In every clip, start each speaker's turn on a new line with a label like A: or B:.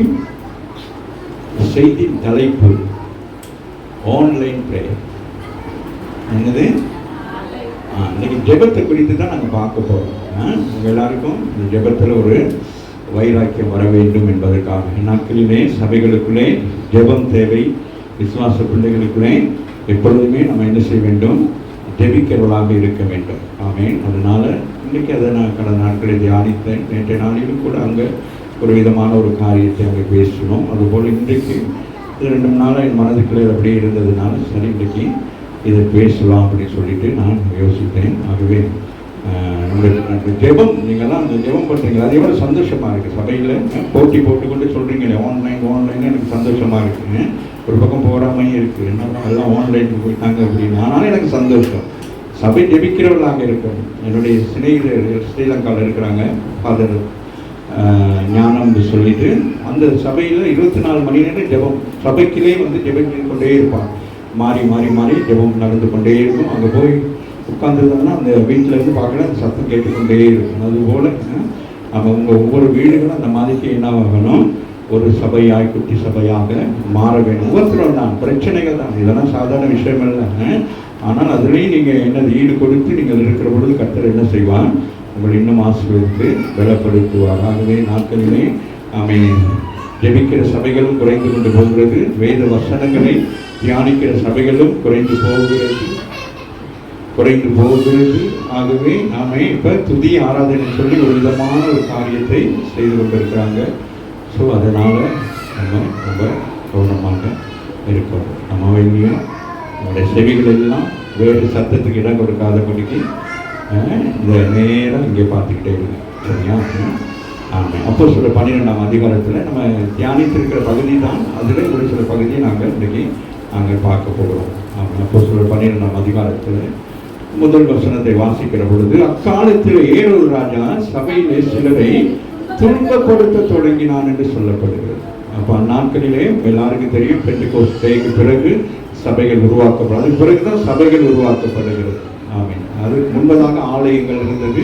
A: இன்னைக்கு செய்தி தலைப்பு ஆன்லைன் பிரேயர். என்னது? இன்னைக்கு ஜெபத்தை குறித்து தான் நாங்கள் பார்க்க போகிறோம். உங்கள் எல்லாருக்கும் இந்த ஜெபத்தில் ஒரு வைராக்கியம் வர வேண்டும் என்பதற்காக இந்நாட்களிலே சபைகளுக்குள்ளே ஜெபம் தேவை. விசுவாச பிள்ளைகளுக்குள்ளே எப்பொழுதுமே நம்ம என்ன செய்ய வேண்டும்? ஜெபிக்கிறவர்களாக இருக்க வேண்டும். ஆமென். அதனால் இன்றைக்கி அதை நான் கடந்த நாட்களில் தியானித்தேன். நேற்றைய நாளிலும் கூட அங்கே ஒரு விதமான ஒரு காரியத்தை அங்கே பேசணும். அதுபோல் இன்றைக்கு இது 2 நாளாக என் மனதுக்குள்ளே அப்படியே இருந்ததுனால சரி இன்றைக்கி இதை பேசலாம் அப்படின்னு சொல்லிட்டு நான் யோசித்தேன். ஆகவே நம்மளுக்கு ஜெபம், நீங்கள்லாம் அந்த ஜெபம் பண்ணுறீங்களா? அதே விட சந்தோஷமாக இருக்குது. சபையில் போட்டி போட்டுக்கொண்டு சொல்கிறீங்களே ஆன்லைன் எனக்கு சந்தோஷமாக இருக்குங்க. ஒரு பக்கம் போகாமையே இருக்குது, என்ன எல்லாம் ஆன்லைனுக்கு போயிட்டாங்க அப்படின்னு. ஆனாலும் எனக்கு சந்தோஷம். சபை ஜெபிக்கிறவர்களாக இருக்கணும். என்னுடைய சிநேகிதர் ஸ்ரீலங்காவில் இருக்கிறாங்க, ஃபாதர் ஞானம் சொல்லிட்டு, அந்த சபையில் 24 மணி நேரம் ஜெபம், சபைக்கிலே வந்து ஜெபம் கொண்டே இருப்பாங்க. மாறி மாறி மாறி ஜெபம் நடந்து கொண்டே இருக்கும். அங்கே போய் உட்காந்துருந்தோம்னா அந்த வீட்டில் இருந்து பார்க்கல அந்த சத்தம் கேட்டுக்கொண்டே இருக்கும். அதுபோல் நம்ம உங்கள் ஒவ்வொரு வீடுகளும் அந்த மாதிரிக்கு என்ன ஆகணும்? ஒரு சபையாய், குட்டி சபையாக மாற வேண்டும். ஒவ்வொருத்தரும் தான் பிரச்சனைகள் தான், இதெல்லாம் சாதாரண விஷயம் இல்லை. ஆனால் அதுலேயும் நீங்கள் என்னது ஈடு கொடுத்து நீங்கள் இருக்கிற பொழுது கர்த்தர் என்ன செய்வார்? உங்களை இன்னும் ஆசீர்வதித்து பலப்படுத்துவார். ஆகவே நாட்களிலே ஜெபிக்கிற சபைகளும் குறைந்து கொண்டு போகிறது. வேத வசனங்களை தியானிக்கிற சபைகளும் குறைந்து போகிறது. ஆகவே இப்போ துதி ஆராதனை சொல்லி ஒரு விதமான ஒரு காரியத்தை செய்து கொண்டிருக்கிறாங்க. ஸோ அதனால் நம்ம ரொம்ப கவனமாக இருக்கோம். நம்ம வேண்டியும் நம்முடைய செவிகள் எல்லாம் வேறு சத்தத்துக்கு இடம் கொடுக்காதபடிக்கு இந்த நேரம் இங்கே பார்த்துக்கிட்டே இருக்கு. சரியா? ஆமாம். அப்போஸ்தலர் 12ஆம் அதிகாரத்தில் நம்ம தியானித்திருக்கிற பகுதி தான். அதில் ஒரு சில பகுதியை நாங்கள் இன்றைக்கி பார்க்க போகிறோம். ஆமாம். அப்போஸ்தலர் 12ஆம் அதிகாரத்தில் முதல் வசனத்தை வாசிக்கிற பொழுது, அக்காலத்தில் ஏரோது ராஜா சபையிலே சிலரை துன்பப்படுத்த தொடங்கினான் என்று சொல்லப்படுகிறது. அப்போ அந்நாட்களிலே எல்லாருக்கும் தெரியும், பெந்தெகோஸ்தேக்கு பிறகு சபைகள் உருவாக்கப்படும். அதுக்கு பிறகுதான் சபைகள் உருவாக்கப்படுகிறது. ஆமென். அதுக்கு முன்பதாக ஆலயங்கள் இருந்தது.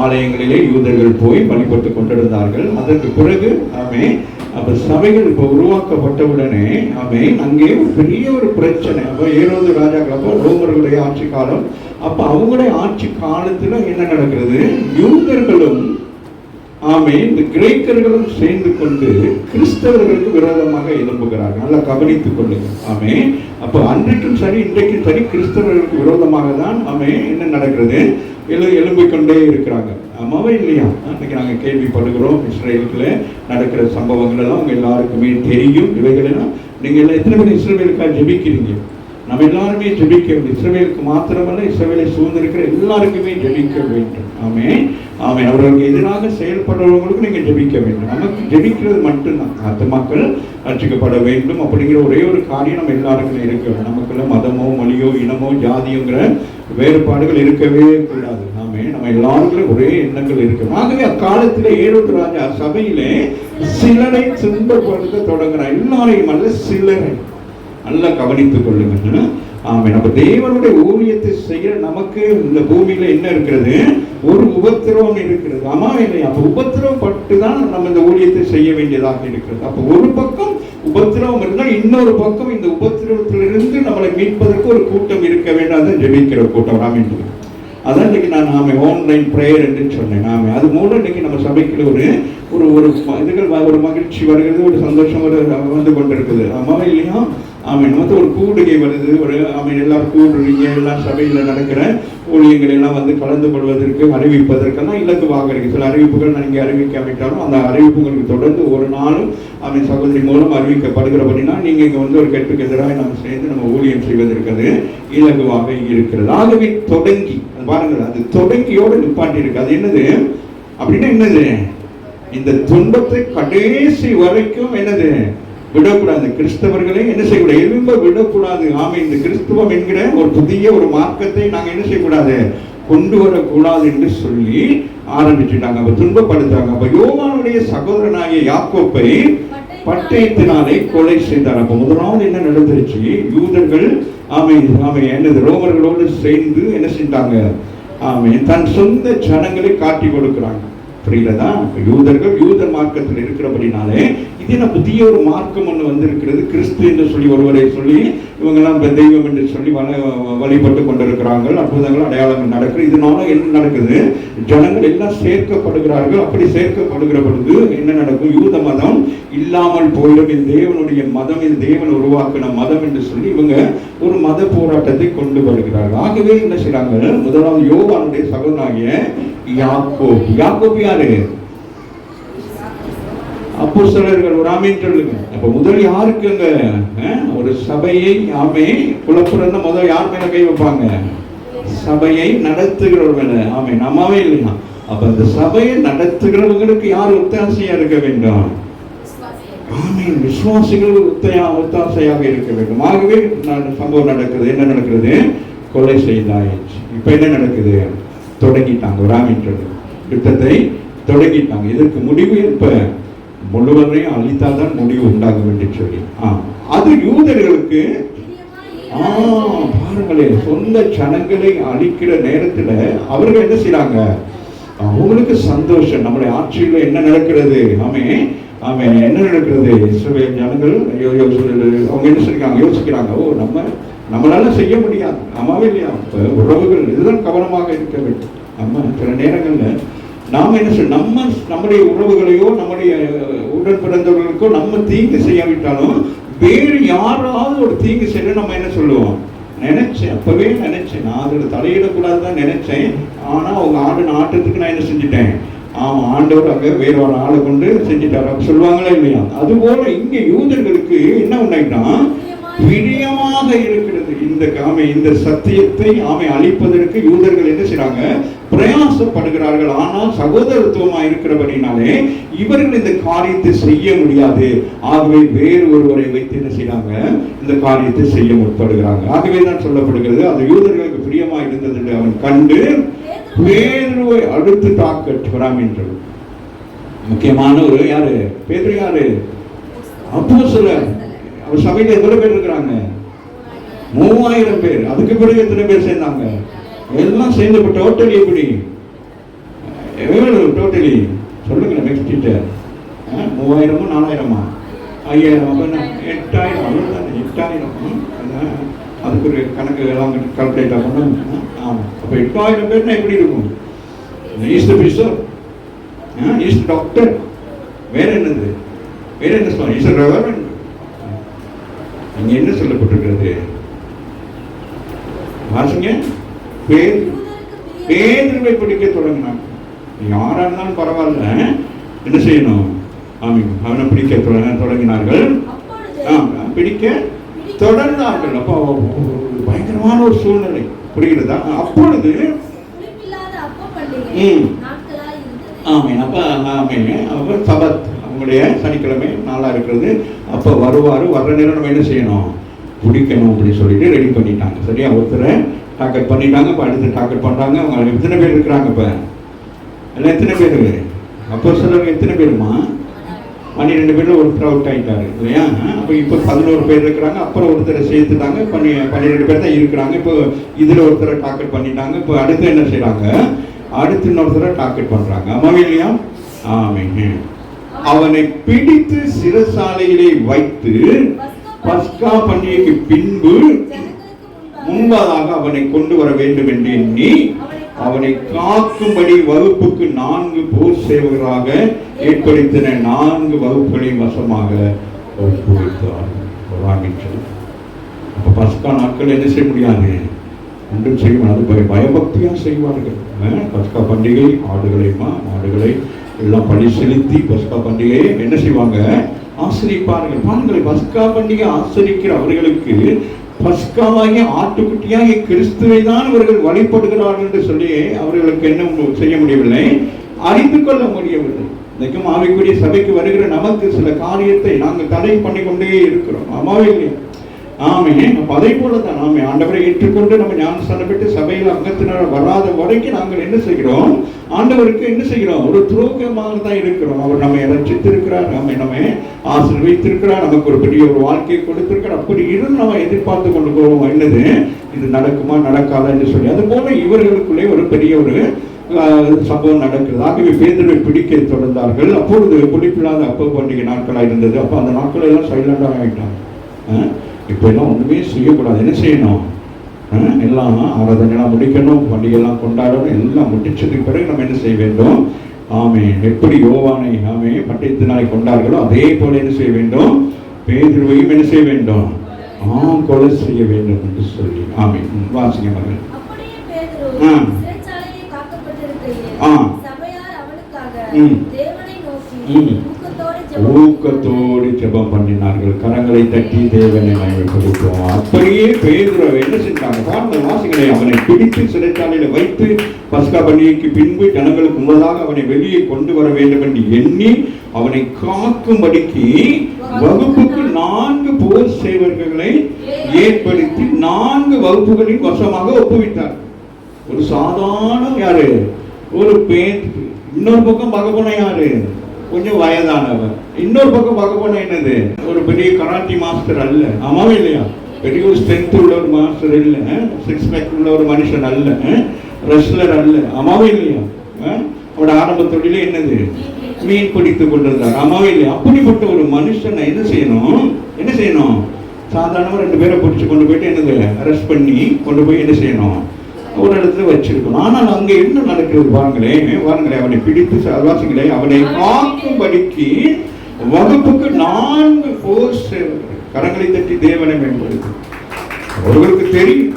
A: ஆலயங்களிலே யூதர்கள் போய் வழிபட்டு கொண்டிருந்தார்கள். அதற்கு பிறகு அப்போ சபைகள் இப்போ உருவாக்கப்பட்டவுடனே அங்கே பெரிய ஒரு பிரச்சனை. அப்போ ஏரோது ராஜாக்கள், அப்போ ரோமர்களுடைய ஆட்சி காலம். அப்போ அவங்களுடைய ஆட்சி காலத்தில் என்ன நடக்கிறது? யூதர்களும் இந்த கிரேக்கர்களும் சேர்ந்து கொண்டு கிறிஸ்தவர்களுக்கு விரோதமாக எழும்புகிறார்கள். நல்லா கவனித்துக் கொள்ளுங்க. அப்போ அன்றைக்கும் சரி இன்றைக்கும் சரி கிறிஸ்தவர்களுக்கு விரோதமாக தான் என்ன நடக்கிறது? எழும்பிக் கொண்டே இருக்கிறாங்க. ஆமாவே இல்லையா? அன்றைக்கி நாங்கள் கேள்விப்படுகிறோம். இஸ்ரேலுக்குள்ள நடக்கிற சம்பவங்கள் எல்லாம் உங்கள் எல்லாருக்குமே தெரியும். இவைகளெல்லாம் நீங்கள் எல்லாம் எத்தனை பேர் இஸ்ரேலுக்காக ஜெபிக்கிறீங்க? நம்ம எல்லாருமே ஜெபிக்க வேண்டும். இஸ்ரவேலுக்கு மாத்திரமல்ல, இஸ்ரவேலை சூழ்ந்திருக்கிற எல்லாருக்குமே ஜெபிக்க வேண்டும். அவர்களுக்கு எதிராக செயல்படுறவங்களுக்கு நீங்கள் ஜெபிக்க வேண்டும். நமக்கு ஜெபிக்கிறது மட்டும்தான். மற்ற மக்கள் ரட்சிக்கப்பட வேண்டும் அப்படிங்கிற ஒரே ஒரு காரியம் நம்ம எல்லாருக்குமே இருக்க வேண்டும். நமக்குள்ள மதமோ மொழியோ இனமோ ஜாதியோங்கிற வேறுபாடுகள் இருக்கவே கூடாது. நம்ம எல்லாருக்கும் ஒரே எண்ணங்கள் இருக்கு. ஆகவே அக்காலத்தில் ஏரோது ராஜா சபையிலே சிலரை துன்பப்படுத்த தொடங்குறார். எல்லாரையும் அல்ல, சிலரை. நல்லா கவனித்துக் கொள்ளுங்க. அப்ப தேவனுடைய ஊழியத்தை செய்கிற நமக்கு இந்த பூமியில என்ன இருக்கிறது? ஒரு உபத்திரவம் இருக்கிறது. ஆமா இல்லையா? அப்ப உபத்திரவப்பட்டு தான் நம்ம இந்த ஊழியத்தை செய்ய வேண்டியதாக இருக்கிறது. அப்ப ஒரு பக்கம் உபத்திரவம் இருந்தால் இன்னொரு பக்கம் இந்த உபத்திரவத்திலிருந்து நம்மளை மீட்பதற்கு ஒரு கூட்டம் இருக்க வேண்டும். அதை ஜெபிக்கிற கூட்டம். அதான் இன்னைக்கு நான் ஆன்லைன் ப்ரேயர் என்று சொன்னேன். அது மூலம் இன்னைக்கு நம்ம சபைக்கு ஒரு ஒரு மகிழ்ச்சி வருகிறது, ஒரு சந்தோஷம் வந்து கொண்டிருக்குது. ஆமாவா இல்லையா? நமக்கு ஒரு கூடுகை வருது. எல்லாரும் கூடுறீங்க. எல்லாம் சபையில் நடக்கிற ஊழியங்கள் எல்லாம் வந்து கலந்து கொள்வதற்கு அறிவிப்பதற்கெல்லாம் இலக்குவாக இருக்கு. சில அறிவிப்புகள் நீங்கள் அறிவிக்காவிட்டாலும் அந்த அறிவிப்புகளுக்கு தொடர்ந்து ஒரு நாளும் சகோதரி மூலம் அறிவிக்கப்படுகிறபடினா நீங்கள் இங்கே வந்து ஒரு கெட்டுக்கு எதிராக நம்ம சேர்ந்து நம்ம ஊழியம் செய்வதற்கு அது இலகுவாக இருக்கிறது. ஆகவே தொடங்கி பாருங்கள், அது தொடங்கியோடு நிப்பாட்டி இருக்கு. அது என்னது அப்படின்னா என்னது? இந்த துன்பத்தை கடைசி வரைக்கும் என்னது விடக்கூடாது. கிறிஸ்தவர்களை என்ன செய்யக்கூடாது? எழும்ப விடக்கூடாது. இந்த கிறிஸ்துவம் என்கிற ஒரு புதிய ஒரு மார்க்கத்தை நாங்கள் என்ன செய்யக்கூடாது? கொண்டு வரக்கூடாது என்று சொல்லி ஆரம்பிச்சுட்டாங்க. அப்ப துன்பப்படுத்தாங்க. அப்ப யோவானுடைய சகோதரனாகிய யாக்கோப்பை பட்டயத்தினாலே கொலை செய்தார். அப்ப முதலாவது என்ன நடந்துருச்சு? யூதர்கள் என்னது ரோமர்களோடு சேர்ந்து என்ன செஞ்சாங்க? தன் சொந்த ஜனங்களை காட்டி கொடுக்கிறாங்க. புரியலதான்? யூதர்கள் யூத மார்க்கத்தில் இருக்கிறபடினாலே இது என்ன புதிய ஒரு மார்க்கம் ஒன்று வந்திருக்கிறது, கிறிஸ்து என்று சொல்லி ஒருவரை சொல்லி இவங்கெல்லாம் தெய்வம் என்று சொல்லி வழிபட்டு கொண்டிருக்கிறாங்க, அற்புதங்கள் அடையாளங்கள் நடக்குது. இதனால என்ன நடக்குது, ஜனங்கள் எல்லாம் சேர்க்கப்படுகிறார்கள். அப்படி சேர்க்கப்படுகிற பொழுது என்ன நடக்கும், யூத மதம் இல்லாமல் போயிடும், இது தேவனுடைய மதம், இது தேவன் உருவாக்கின மதம் என்று சொல்லி இவங்க ஒரு மத போராட்டத்தை கொண்டு வருகிறார்கள். ஆகவே என்ன செய்யறாங்க, முதலாவது யோவானுடைய சகோதரனாகிய யாக்கோபு. யாக்கோபு யாரு, அப்போஸ்தலர்கள். ஒரு ஆமீன் சொல்லுங்க. அப்ப முதல் யாருக்குங்க, ஒரு சபையை ஆமே குலப்புறந்த முதல் யார் மேல கை வைப்பாங்க, சபையை நடத்துகிறவர் மேல. ஆமே, நம்மாவே இல்லையா. அப்ப அந்த சபையை நடத்துகிறவங்களுக்கு யார் ஒத்தாசையா இருக்க வேண்டும், ஆமீன், விசுவாசிகள் ஒத்தாசையாக இருக்க வேண்டும். ஆகவே சம்பவம் நடக்குது. என்ன நடக்கிறது, கொலை செய்தாயிடுச்சு. இப்ப என்ன நடக்குது, தொடங்கிட்டாங்க. ஒரு ஆமீன் சொல்லுங்க. யுத்தத்தை தொடங்கிட்டாங்க. இதற்கு முடிவு இப்ப முழுவதையும் அழித்தாதான் முடிவு உண்டாகும் என்று சொல்லி அது யூதர்களுக்கு பாருங்களேன், சொந்த ஜனங்களை அழிக்கிற நேரத்துல அவர்கள் என்ன செய்யறாங்க, அவங்களுக்கு சந்தோஷம், நம்முடைய ஆட்சியில் என்ன நடக்கிறது, என்ன நடக்கிறது, இஸ்ரவேல் ஜனங்கள் அவங்க என்ன செய்யறாங்க, யோசிக்கிறாங்க, ஓ நம்மளால செய்ய முடியாது. ஆமாவே இல்லையா. உறவுகள் இதுதான் கவனமாக இருக்க வேண்டும். நம்ம சில நேரங்கள்ல நாம என்ன செய்ய, நம்முடைய உறவுகளையோ நம்முடைய உடன் பிறந்தவர்களுக்கோ நம்ம தீங்கு செய்யாவிட்டாலும் வேறு யாராவது ஒரு தீங்கு செய்ய நம்ம என்ன சொல்லுவோம், நினைச்சேன், அப்பவே நினைச்சேன், நான் அதில் தலையிடக்கூடாதுதான் நினைச்சேன். ஆனா அவங்க ஆட்டத்துக்கு நான் என்ன செஞ்சுட்டேன், ஆண்டவர் அங்க வேற ஒரு ஆளை கொண்டு செஞ்சுட்டாரு அப்படி சொல்லுவாங்களா இல்லையா. அதுபோல இங்க யூதர்களுக்கு என்ன உண்டாயிட்டான், பிரியமாக இருக்கிறது இந்த சத்தியத்தை அழிப்பதற்கு யூதர்கள் என்ன செய்றாங்க, பிரயாசப்படுகிறார்கள். ஆனால் சகோதரத்துவமா இருக்கிறபடினாலே இவர்கள் இந்த காரியத்தை செய்ய முடியாது. ஆகவே வேறு ஒருவரை வைத்து என்ன செய்யறாங்க, இந்த காரியத்தை செய்ய முற்படுகிறாங்க. ஆகவே தான் சொல்லப்படுகிறது, அது யூதர்களுக்கு பிரியமா இருந்தது என்று அவன் கண்டு பேதுருவை அடுத்து தாக்கட் வராமின்றது. முக்கியமான ஒரு யாரு, பேதுரு யாரு, அப்போஸ்தலர். அவர் சபையில எத்தனை பேர் இருக்கிறாங்க, 3000 பேர். அதுக்கு பிறகு எத்தனை பேர் சேர்ந்தாங்க, எல்லாம் சேர்ந்து டோட்டலி எப்படி டோட்டலி சொல்லுங்க நெக்ஸ்ட் டீச்சர், 3000 4000 5000 8000 அவ்வளவுதான், 8000. அதுக்கு ஒரு கணக்கு எல்லாம் கால்குலேட் பண்ணணும். அப்ப 8000 பேர்னா எப்படி இருக்கும், ஈஸ்ட் பிஷப், ஈஸ்ட் டாக்டர், வேற என்னது, வேற என்ன சொல்ல, ஈஸ்ட் ரெவரண்ட். இங்க என்ன சொல்லப்பட்டிருக்கிறது வாசிங்க, பேதுருவை பிடிக்க தொடங்கினாங்க. யாரா இருந்தாலும் பரவாயில்ல, என்ன செய்யணும், அவனை பிடிக்க தொடங்கினார்கள், பிடிக்க தொடர்ந்தார்கள். அப்போ பயங்கரமான ஒரு சூழ்நிலை, புரிகிறதா. அப்பொழுது அப்ப சபத், அவங்களுடைய சனிக்கிழமை நாளா இருக்கிறது. அப்ப வருவாரு, வர்ற நேரம் நம்ம என்ன செய்யணும், பிடிக்கணும் அப்படின்னு சொல்லிட்டு ரெடி பண்ணிட்டாங்க. சரியா, ஒருத்தரை டார்கெட் பண்ணிட்டாங்க. இப்போ அடுத்து டார்கெட் பண்றாங்க. அவங்க எத்தனை பேர் இருக்கிறாங்க, இப்ப எல்லாம் எத்தனை பேர், அப்போ சிலர் எத்தனை பேருமா, 12 பேர்ல ஒருத்தர் அவுட் ஆயிட்டாரு இல்லையா. அப்போ இப்போ 11 பேர் இருக்கிறாங்க. அப்புறம் ஒருத்தரை சேர்த்துட்டாங்க, 12 பேர் தான் இருக்கிறாங்க. இப்போ இதுல ஒருத்தரை டார்கெட் பண்ணிட்டாங்க. இப்போ அடுத்து என்ன செய்யறாங்க, அடுத்து இன்னொருத்தரை டார்கெட் பண்றாங்க. ஆமாவே இல்லையா. அவனை பிடித்து சிறைசாலையிலே வைத்து பஸ்கா பண்டிகைக்கு பின்பு முன்பதாக அவனை கொண்டு வர வேண்டும் என்று எண்ணி அவனை காக்கும்படி வகுப்புக்கு 4 போர் சேவகராக ஏற்படுத்தின 4 வகுப்புகளின் வசமாக ஒப்புவித்தார். அப்ப பஸ்கா நாட்கள் என்ன செய்ய முடியாது, ஒன்றும் செய்வாங்க, அது பயபக்தியா செய்வார்கள். பஸ்கா பண்டிகை மாடுகளை எல்லாம் பழி செலுத்தி பஸ்கா பண்டிகையை என்ன செய்வாங்க, ஆசரிப்பார்கள். பாருங்கள், பஸ்கா பண்டிகை ஆசரிக்கிற அவர்களுக்கு பஸ்காவாகிய ஆட்டுக்குட்டியாகிய கிறிஸ்துவை தான் அவர்கள் வழிபடுகிறார்கள் என்று சொல்லி அவர்களுக்கு என்ன செய்ய முடியவில்லை, அறிந்து கொள்ள முடியவில்லை. இன்றைக்கும் ஆவிக்குரிய சபைக்கு வருகிற நமக்கு சில காரியத்தை நாங்கள் தடை பண்ணி கொண்டே இருக்கிறோம். ஆமாவே இல்லையா. அதே போலதான் ஆண்டவரை ஏற்றுக்கொண்டு நம்ம ஞானஸ்தானம் பெற்று சபையில் அங்கத்தினர் வராத வரைக்கும் நாங்கள் என்ன செய்கிறோம், ஆண்டவருக்கு என்ன செய்கிறோம், ஒரு துரோகமாக தான் இருக்கிறோம். அவர் நம்மை ரட்சித்திருக்கிறார், நம்மை ஆசீர்வதித்திருக்கிறார், நமக்கு ஒரு பெரிய ஒரு வாழ்க்கையை கொடுத்திருக்கிறார். அப்படி இருந்து நம்ம எதிர்பார்த்து கொண்டு போவோம், என்னது இது நடக்குமா நடக்காதா என்று சொல்லி. அது போல இவர்களுக்குள்ளே ஒரு பெரிய ஒரு சம்பவம் நடக்கிறது. ஆகவே பேதுருவை பிடிக்க தொடர்ந்தார்கள். அப்பொழுது புளிப்பில்லாத அப்ப பண்டிகை நாட்களாக இருந்தது. அப்போ அந்த நாட்கள் எல்லாம் சைலண்டாக ஆகிட்டாங்க. இப்போ எல்லாம் ஒன்றுமே செய்யக்கூடாது. என்ன செய்யணும்? எல்லாம் ஆராதனைலாம் முடிக்கணும், பண்டிகைலாம் கொண்டாடணும். எல்லாம் முடிச்சதுக்கு பிறகு நம்ம என்ன செய்ய வேண்டும்? எப்படி யோவானை பட்டயத்தினாலே கொண்டார்களோ அதே போல என்ன செய்ய வேண்டும்? பேதுருவையும் என்ன செய்ய வேண்டும்? கொலை செய்ய வேண்டும் என்று சொல்லி. வாசிங்க மகள். ஊக்கத்தோடு ஜெபம் பண்ணினார்கள். கரங்களை தட்டி தேவனை மகிமைப்படுத்துவோம். அப்படியே பேதுருவை என்ன செஞ்சாங்க பாருங்க, வாசிகளை. அவனை பிடித்து சிறைச்சாலையில வைத்து பஸ்கா பண்டிகைக்கு பின்பு ஜனங்களுக்கு முன்னதாக அவனை வெளியே கொண்டு வர வேண்டும் என்று எண்ணி அவனை காக்கும்படிக்கு வகுப்புக்கு 4 போர் சேவர்களை ஏற்படுத்தி 4 வகுப்புகளின் வசமாக ஒப்புவித்தார். ஒரு சாதாரண யாரு? ஒரு பேதுரு. இன்னொரு பக்கம் பார்க்க போன யாரு? கொஞ்சம் வயதானவர். இன்னொரு பக்கம் பார்க்க போன என்னது? ஒரு பெரிய கராட்டி மாஸ்டர் அல்ல. ஆமாவே இல்லையா? பெரிய ஒரு ஸ்ட்ரென்த் உள்ள ஒரு மாஸ்டர் இல்ல, 6 பேக் உள்ள ஒரு மனுஷன் அல்ல, ரெஸ்லர் அல்ல. ஆமாவே இல்லையா? அவரோட ஆரம்ப தொழிலே என்னது? மீன் பிடித்துக் கொண்டிருந்தார். ஆமாவே இல்லையா? அப்படிப்பட்ட ஒரு மனுஷனை என்ன செய்யணும்? சாதாரணமாக 2 பேரை பிடிச்சு கொண்டு போயிட்டு என்னது அரெஸ்ட் பண்ணி கொண்டு போய் என்ன செய்யணும்? ஒரு இடத்துல வச்சிருக்கணும். ஆனால் அங்க என்ன நடக்கிறது பாருங்களேன். அவனை பிடித்து வாசிங்களே, அவனை காக்கும்படிக்கு வகுப்புக்கு 4 போர் சேவகர்கள். கரங்களை தட்டி தேவனை மேம்படுத்து. அவர்களுக்கு தெரியும்.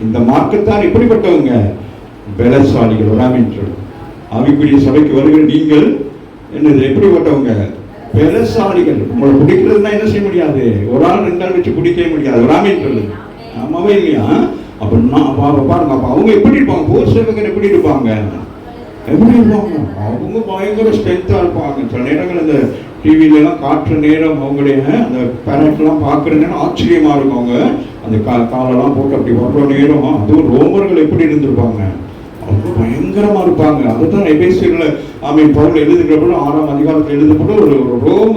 A: இந்த மார்க்கத்தார் எப்படிப்பட்டவங்க? பலசாலிகள். ஆவிக்குரிய சபைக்கு வருகிற நீங்கள் என்னது எப்படிப்பட்டவங்க? பலசாலிகள். உங்களை பிடிக்கிறதுனா என்ன செய்ய முடியாது? ஒரு ஆள் 2 ஆள் வச்சு பிடிக்கவே முடியாது. ஆமாவே இல்லையா? அப்படின்னா பாருங்க, அப்ப அவங்க எப்படி இருப்பாங்க? போர் சேவகர் எப்படி இருப்பாங்க? அவங்க பயங்கர ஸ்ட்ரென்த்தா இருப்பாங்க. சில நேரங்கள் அந்த டிவில எல்லாம் காட்டுற நேரம் அவங்களுடைய அந்த பேரண்ட் எல்லாம் பாக்குற நேரம் ஆச்சரியமா இருக்கும். அவங்க அந்த காலெல்லாம் போட்டு அப்படி வர்ற நேரம், அதுவும் ரோமர்கள் எப்படி இருந்திருப்பாங்க? அவங்க பயங்கரமா இருப்பாங்க. அதுதான் எபேசியர்ல பவுல் எழுதுகிறப்போ 6ஆம் அதிகாரத்தில் எழுதப்பட்ட ஒரு ரோம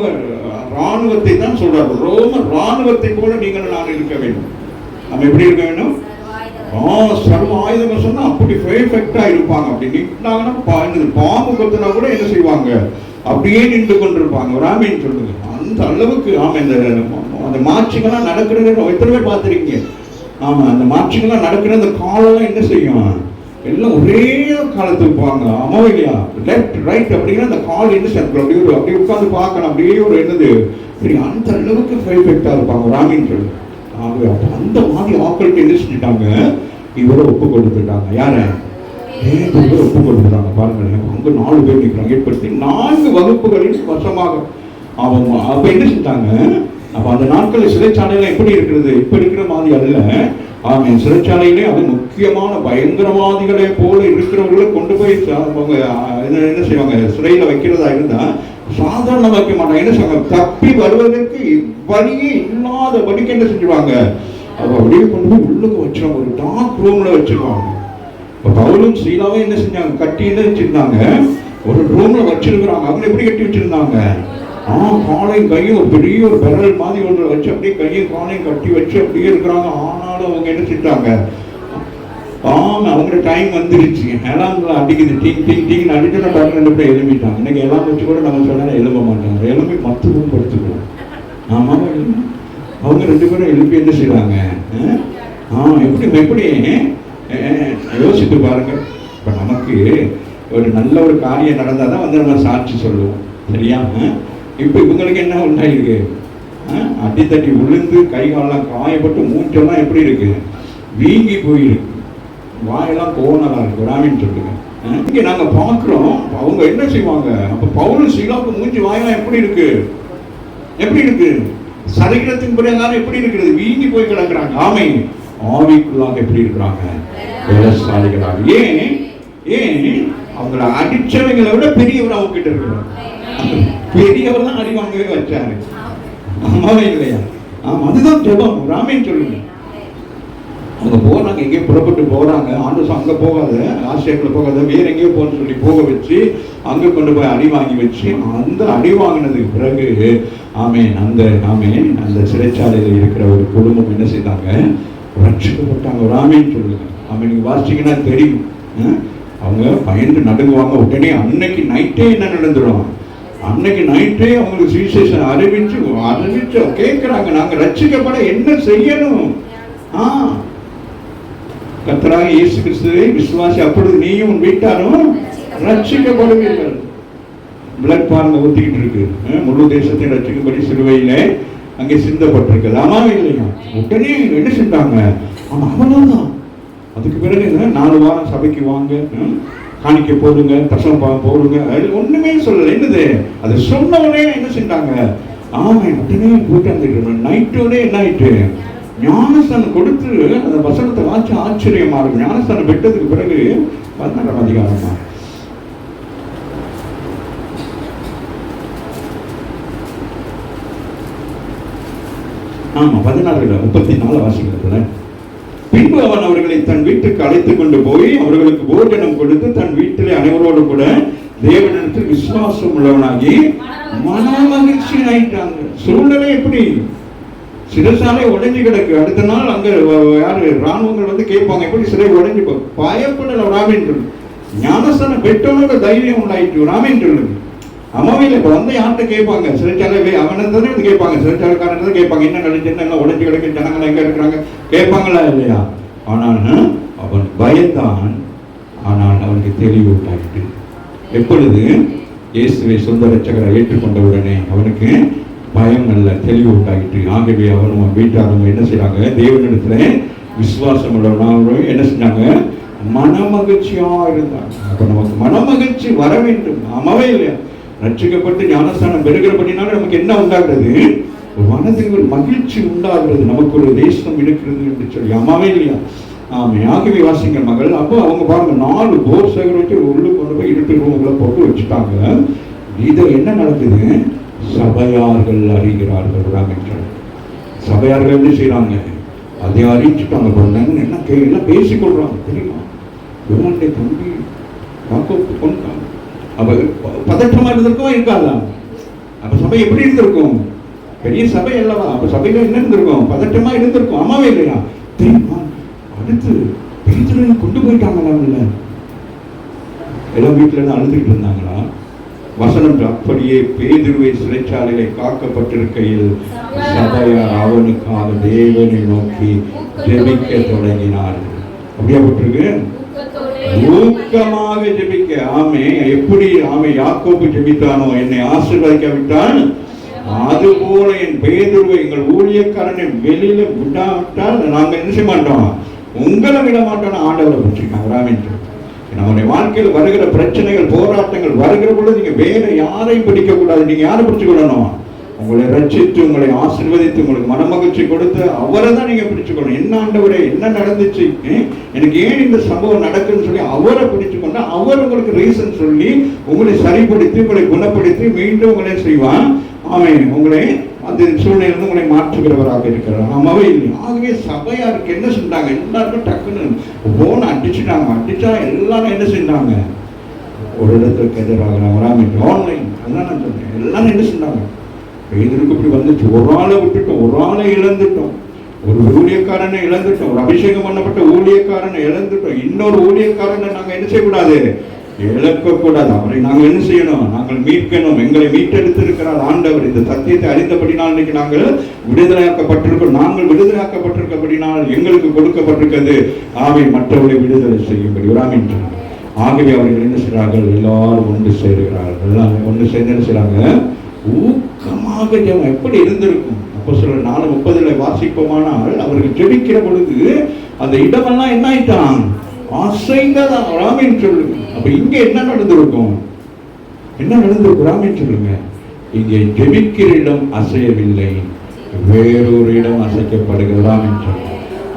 A: ராணுவத்தை தான் சொல்றாரு. ரோம ராணுவத்தை போல நீங்கள் நான் இருக்க வேண்டும். நம்ம எப்படி இருக்க வேண்டும்? சர்வ ஆயுதம் சொன்னா அப்படி பெர்ஃபெக்ட்டா இருப்பாங்க. அப்படி நின்றாங்கன்னா பாம்பு கொத்தினா கூட என்ன செய்வாங்க? அப்படியே நின்று கொண்டிருப்பாங்க. ஒரு ஆமீன் சொல்லுங்க. அந்த அளவுக்கு அந்த மாட்சிகள்லாம் நடக்கிறது எத்தனை பேர் பார்த்துருக்கீங்க? அந்த மாட்சிகள்லாம் நடக்கிற அந்த காலெல்லாம் என்ன செய்யும்? எல்லாம் ஒரே காலத்துக்கு போவாங்க. ஆமாம் இல்லையா? லெஃப்ட் ரைட் அப்படின்னா அந்த கால் என்ன செய்யும்? அப்படியே உட்காந்து பார்க்கணும். அப்படியே ஒரு என்னது சரி, அந்த அளவுக்கு பெர்ஃபெக்ட்டா இருப்பாங்க. ஒரு ஆமீன் சொல்லுங்க. அந்த மாதிரி ஆட்களுக்கு என்ன செஞ்சுட்டாங்க? இவரை ஒப்பு கொடுத்துட்டாங்க. யார? ஒப்பு கொடுத்துட்டாங்க. பாருங்க, அங்க 4 பேர் நிற்கிறாங்க. ஏற்படுத்தி 4 வகுப்புகளின் வசமாக அவங்க அப்ப என்ன செஞ்சாங்க? அப்ப அந்த நாட்களில் சிறைச்சாலையில எப்படி இருக்கிறது? இப்ப இருக்கிற மாதிரி அல்ல. சிறைச்சாலையிலே அது முக்கியமான பயங்கரவாதிகளை போல இருக்கிறவர்களை கொண்டு போய் அவங்க என்ன செய்வாங்க? சிறையில வைக்கிறதா இருந்தா சாதாரண வைக்க மாட்டாங்க. என்ன செய்வாங்க? தப்பி வருவதற்கு வழியே இல்லாத படிக்க என்ன செஞ்சுவாங்க? அப்படியே கொண்டு போய் உள்ளுக்கு வச்சிருவாங்க. ஒரு டார்க் ரூம்ல வச்சிருவாங்க. இப்ப பவுலும் சீலாவும் என்ன செஞ்சாங்க? கட்டி என்ன வச்சிருந்தாங்க? ஒரு ரூம்ல வச்சிருக்கிறாங்க. அவங்க எப்படி கட்டி வச்சிருந்தாங்க? காலையும் கையும் ஒரு பெரிய ஒரு பெரல் மாதிரி ஒன்று வச்சு அப்படியே கையும் காலையும் கட்டி வச்சு அப்படியே இருக்கிறாங்க. ஆனாலும் அவங்க என்ன செஞ்சாங்க? அவங்க டைம் வந்துருச்சு. எல்லாம் அடிக்குது. டிங் டிங் டிங் அடிச்சுன்னா டாக்டர் 2 பேர் எழுப்பிட்டாங்க. இன்னைக்கு எல்லாம் வச்சு கூட நம்ம சொன்னா எழுப்ப மாட்டாங்க. எழுப்பி மற்றவும் படுத்துக்கிறோம். ஆமாம், அவங்க 2 பேரும் எழுப்பி என்ன செய்வாங்க? எப்படி யோசித்து பாருங்க. இப்ப நமக்கு ஒரு நல்ல ஒரு காரியம் நடந்தால் தான் நம்ம சாட்சி சொல்லுவோம். சரியா? இப்போ இவங்களுக்கு என்ன உண்டாயிருக்கு? அடித்தட்டி விழுந்து கை காலெல்லாம் காயப்பட்டு மூச்செல்லாம் எப்படி இருக்கு? வீங்கி போயிருக்கு. வாயெல்லாம் கோணலா இருக்கு. ராமின்னு சொல்லுங்க. இங்க நாங்க பாக்குறோம். அவங்க என்ன செய்வாங்க? அப்ப பவுலும் சீலாவுக்கு மூஞ்சி வாயெல்லாம் எப்படி இருக்கு? சரீரத்தின் பிரகாரம் எப்படி இருக்கிறது? வீங்கி போய் கிடக்குறாங்க. ஆவிக்குள்ளாக எப்படி இருக்கிறாங்க? பலசாலிகளாக. ஏன் அவங்கள அடிச்சவங்களை விட பெரியவர் அவங்க கிட்ட இருக்கிறாங்க. பெரியவர் தான் அடி வாங்கவே வச்சாரு. ஆமாவே இல்லையா? அதுதான் ஜெபம். ராமேன்னு சொல்லுங்க. அவங்க போறாங்க, எங்கேயோ புறப்பட்டு போறாங்க. ஆண்டு அங்க போகாத, ஆசிரியர்களை போகாத, வேற எங்கேயோ போன்னு சொல்லி போக வச்சு அங்க கொண்டு போய் அடி வாங்கி வச்சு அந்த அடி வாங்கினதுக்கு பிறகு அந்த சிறைச்சாலையில் இருக்கிற ஒரு குடும்பம் என்ன செய்தாங்க? ரட்சிக்கப்பட்டாங்க. ராமேன்னு சொல்லுங்க. நீங்க வாசிச்சீங்கன்னா தெரியும். அவங்க பயந்து நடுங்குவாங்க. உடனே அன்னைக்கு நைட்டே என்ன நடந்துடும், அன்னைக்கு நைட்டே அவங்களுக்கு சுவிசேஷம் அறிவிச்சு கேட்கிறாங்க, நாங்க ரட்சிக்கப்பட என்ன செய்யணும்? கர்த்தராகிய இயேசு கிறிஸ்துவை விசுவாசி, அப்பொழுது நீயும் உன் வீட்டாரும் ரட்சிக்கப்படுவீர்கள். பிளட் பாருங்க ஊத்திக்கிட்டு இருக்கு, முழு தேசத்தை ரட்சிக்கும்படி சிலுவையில அங்கே சிந்தப்பட்டிருக்குது. ஆமாவே இல்லையா? உடனே என்ன செஞ்சாங்க? ஆமா, அவ்வளவுதான். அதுக்கு பிறகு 4 வாரம் சபைக்கு வாங்க, காணிக்க போடுங்க, தசமபாகம் போடுங்க, ஒண்ணுமே சொல்லல. என்னது அது சொன்ன உடனே என்ன செஞ்சாங்க? ஆமா, உடனே போயிட்டு அந்த நைட்டோட என்ன ஆயிட்டு, ஞானஸ்தானம் கொடுத்து அந்த வசனத்தை வாட்சி ஆச்சரியமா இருக்கும். ஞானஸ்தானம் பெற்றதுக்கு பிறகு 14ஆம் அதிகாரமா ஆமா 16:34 வாசிக்கிறதுல, பின்பு அவன் அவர்களை தன் வீட்டுக்கு அழைத்துக் கொண்டு போய் அவர்களுக்கு போஜனம் கொடுத்து தன் வீட்டிலே அனைவரோடு கூட தேவனிடத்தில் விசுவாசம் உள்ளவனாகி மன மகிழ்ச்சி ஆயிட்டாங்க. சூழ்நிலை எப்படி? சிறைசாலை உடைஞ்சு கிடக்கு. அடுத்த நாள் அங்க யாரு ராணுவங்கள் வந்து கேட்பாங்க, எப்படி சிறை உடைஞ்சு பயப்படல. ராமேன் சொல்லு, ஞானஸ்தானம் பெற்றவங்க தைரியம் உண்டாயிட்டு. ராமேன் சொல்லுங்க. அம்மாவையில் இப்போ வந்து யார்கிட்ட கேட்பாங்க? சிறைச்சாலை அவனை தானே வந்து கேட்பாங்க, சிறைச்சாலைக்காரன் தான் கேட்பாங்க, என்ன நடந்துச்சுன்னு, என்ன உடைஞ்சு கிடக்கு, ஜனங்கள் எங்க இருக்கிறாங்க கேட்பாங்களா இல்லையா? ஆனால் அவன் பயந்தான். ஆனால் அவனுக்கு தெளிவு உண்டாயிட்டு. எப்பொழுது இயேசுவை சொந்த ரட்சகரை ஏற்றுக்கொண்டவுடனே அவனுக்கு பயம் அல்ல, தெளிவு உண்டாயிட்டு. ஆகவே அவனும் வீட்டாரும் என்ன செய்யறாங்க? தேவனிடத்துல விசுவாசம் உள்ளவங்க என்ன செஞ்சாங்க? மன மகிழ்ச்சியா இருந்தாங்க. அப்ப நமக்கு மன மகிழ்ச்சி வர வேண்டும். ஆமாவே இல்லையா? ரட்சிக்கப்பட்டு ஞானஸ்தானம் பெறுகிறபடினால நமக்கு என்ன உண்டாகிறது? மனதில் ஒரு மகிழ்ச்சி உண்டாகிறது. நமக்கு ஒரு தேசம் இருக்கிறது என்று சொல்லி. ஆமாவே இல்லையா? ஆமே. ஆகவே வாசிங்க மகள். அப்போ அவங்க பாருங்க 4 போர் சேகர் வச்சு உள்ளு கொண்டு போய் இருட்டு ரூமுகளை போட்டு வச்சுட்டாங்க. இது என்ன நடக்குது? சபையார்கள் அறிகிறார்கள். ராமேஸ்வரம் சபையார்கள் என்ன செய்யறாங்க? அதை அறிவிச்சுட்டாங்க. என்ன எல்லாம் பேசிக்கொள்றாங்க தெரியுமா? இவனுடைய தம்பி கொண்டாங்க. அப்ப பதற்றமா இருந்திருக்கும், இருக்காதா? அப்ப சபை எப்படி இருந்திருக்கும்? பெரிய சபை அல்லவா? அப்ப சபையில என்ன இருந்திருக்கும்? பதற்றமா இருந்திருக்கும். ஆமாவே இல்லையா? தெரியுமா? அடுத்து பேதுருவை கொண்டு போயிட்டாங்களா? இல்ல எல்லாம் வீட்டுல இருந்து அழுதுகிட்டு இருந்தாங்களா? வசனம் அப்படியே பேதுருவை சிறைச்சாலையிலே காக்கப்பட்டிருக்கையில் சபையார் அவனுக்காக தேவனை நோக்கி ஜெபிக்க தொடங்கினார்கள். அப்படியே போட்டிருக்கு, ஊக்கமாக ஜெபிக்க. ஆமே. எப்படி ஆமே யாக்கோபு ஜெபித்தானோ, என்னை ஆசீர்வதிக்காவிட்டால் அதுபோல என் பேதுருவை எங்கள் ஊழியக்காரனை வெளியில விடாவிட்டால் நாங்கள் என்ன செய்ய மாட்டோம், உங்களை விட மாட்டோம். ஆண்டவரை பிடிச்சிருக்காங்க. ராமேன் நம்முடைய வாழ்க்கையில் வருகிற பிரச்சனைகள், போராட்டங்கள் வருகிற பொழுது நீங்க வேற யாரையும் பிடிக்க கூடாது. நீங்க யாரை பிடிச்சு கொள்ளணும்? உங்களை ரட்சித்து உங்களை ஆசீர்வதித்து உங்களுக்கு மனமகிழ்ச்சி கொடுத்து அவரை தான் நீங்க பிடிச்சுக்கணும். என்ன ஆண்டவரே, என்ன நடந்துச்சு, எனக்கு ஏன் இந்த சம்பவம் நடக்குன்னு சொல்லி அவரை பிடிச்சுக்கொண்டா அவர் உங்களுக்கு ரீசன் சொல்லி உங்களை சரிப்படுத்தி உங்களை குணப்படுத்தி மீண்டும் உங்களை செய்வான். அவன் உங்களை அந்த சூழ்நிலை உங்களை மாற்றுகிறவராக இருக்கிறார். ஆமாவே இல்லை? ஆகவே சபையாருக்கு என்ன செஞ்சாங்க? எல்லாருக்கும் டக்குன்னு போன அடிச்சுட்டாங்க. அடிச்சா எல்லாரும் என்ன செஞ்சாங்க? ஒரு இடத்துக்கு எதிராக ஆன்லைன் அதான் நான் சொன்னேன். எல்லாரும் என்ன செஞ்சாங்க? பேதுருக்கு இப்படி வந்துச்சு. ஒரு ஆளை விட்டுட்டோம், ஒரு ஆளை இழந்துட்டோம், ஒரு ஊழியக்காரனை இழந்துட்டோம், ஒரு அபிஷேகம் பண்ணப்பட்ட ஊழியக்காரனை இழந்துட்டோம். இன்னொரு ஊழியக்காரனை நாங்க என்ன செய்யக்கூடாது? இழக்கக்கூடாது. அவரை நாங்கள் என்ன செய்யணும்? நாங்கள் மீட்கணும். எங்களை மீட்டெடுத்திருக்கிறார் ஆண்டவர். இந்த சத்தியத்தை அறிந்தபடினால் இன்னைக்கு நாங்கள் விடுதலையாக்கப்பட்டிருக்கோம். நாங்கள் விடுதலையாக்கப்பட்டிருக்கபடினால் எங்களுக்கு கொடுக்கப்பட்டிருக்கிறது ஆவை மற்றவர்களை விடுதலை செய்யும்படி ராமேன். ஆகவே அவர்கள் என்ன செய்கிறார்கள்? எல்லாரும் ஒன்று சேருகிறார்கள். எல்லாம் ஒன்று சேர்ந்து என்ன செய்யறாங்க? ஊக்கமாக ஜெபம். எப்படி இருந்திருக்கும்? அப்போஸ்தலர் 4:30 வாசிப்போமானால் அவர்கள் ஜெபிக்கிற பொழுது அந்த இடமெல்லாம் என்ன ஆயிட்டான்? அசைந்ததான். ராமேன் சொல்லுங்க. அப்ப இங்க என்ன நடந்திருக்கும்? என்ன நடந்திருக்கும்? ராமேன் சொல்லுங்க. இங்கே ஜெபிக்கிற இடம் அசையவில்லை, வேறொரு இடம் அசைக்கப்படுகிறது. ராமேன் சொல்லுங்க.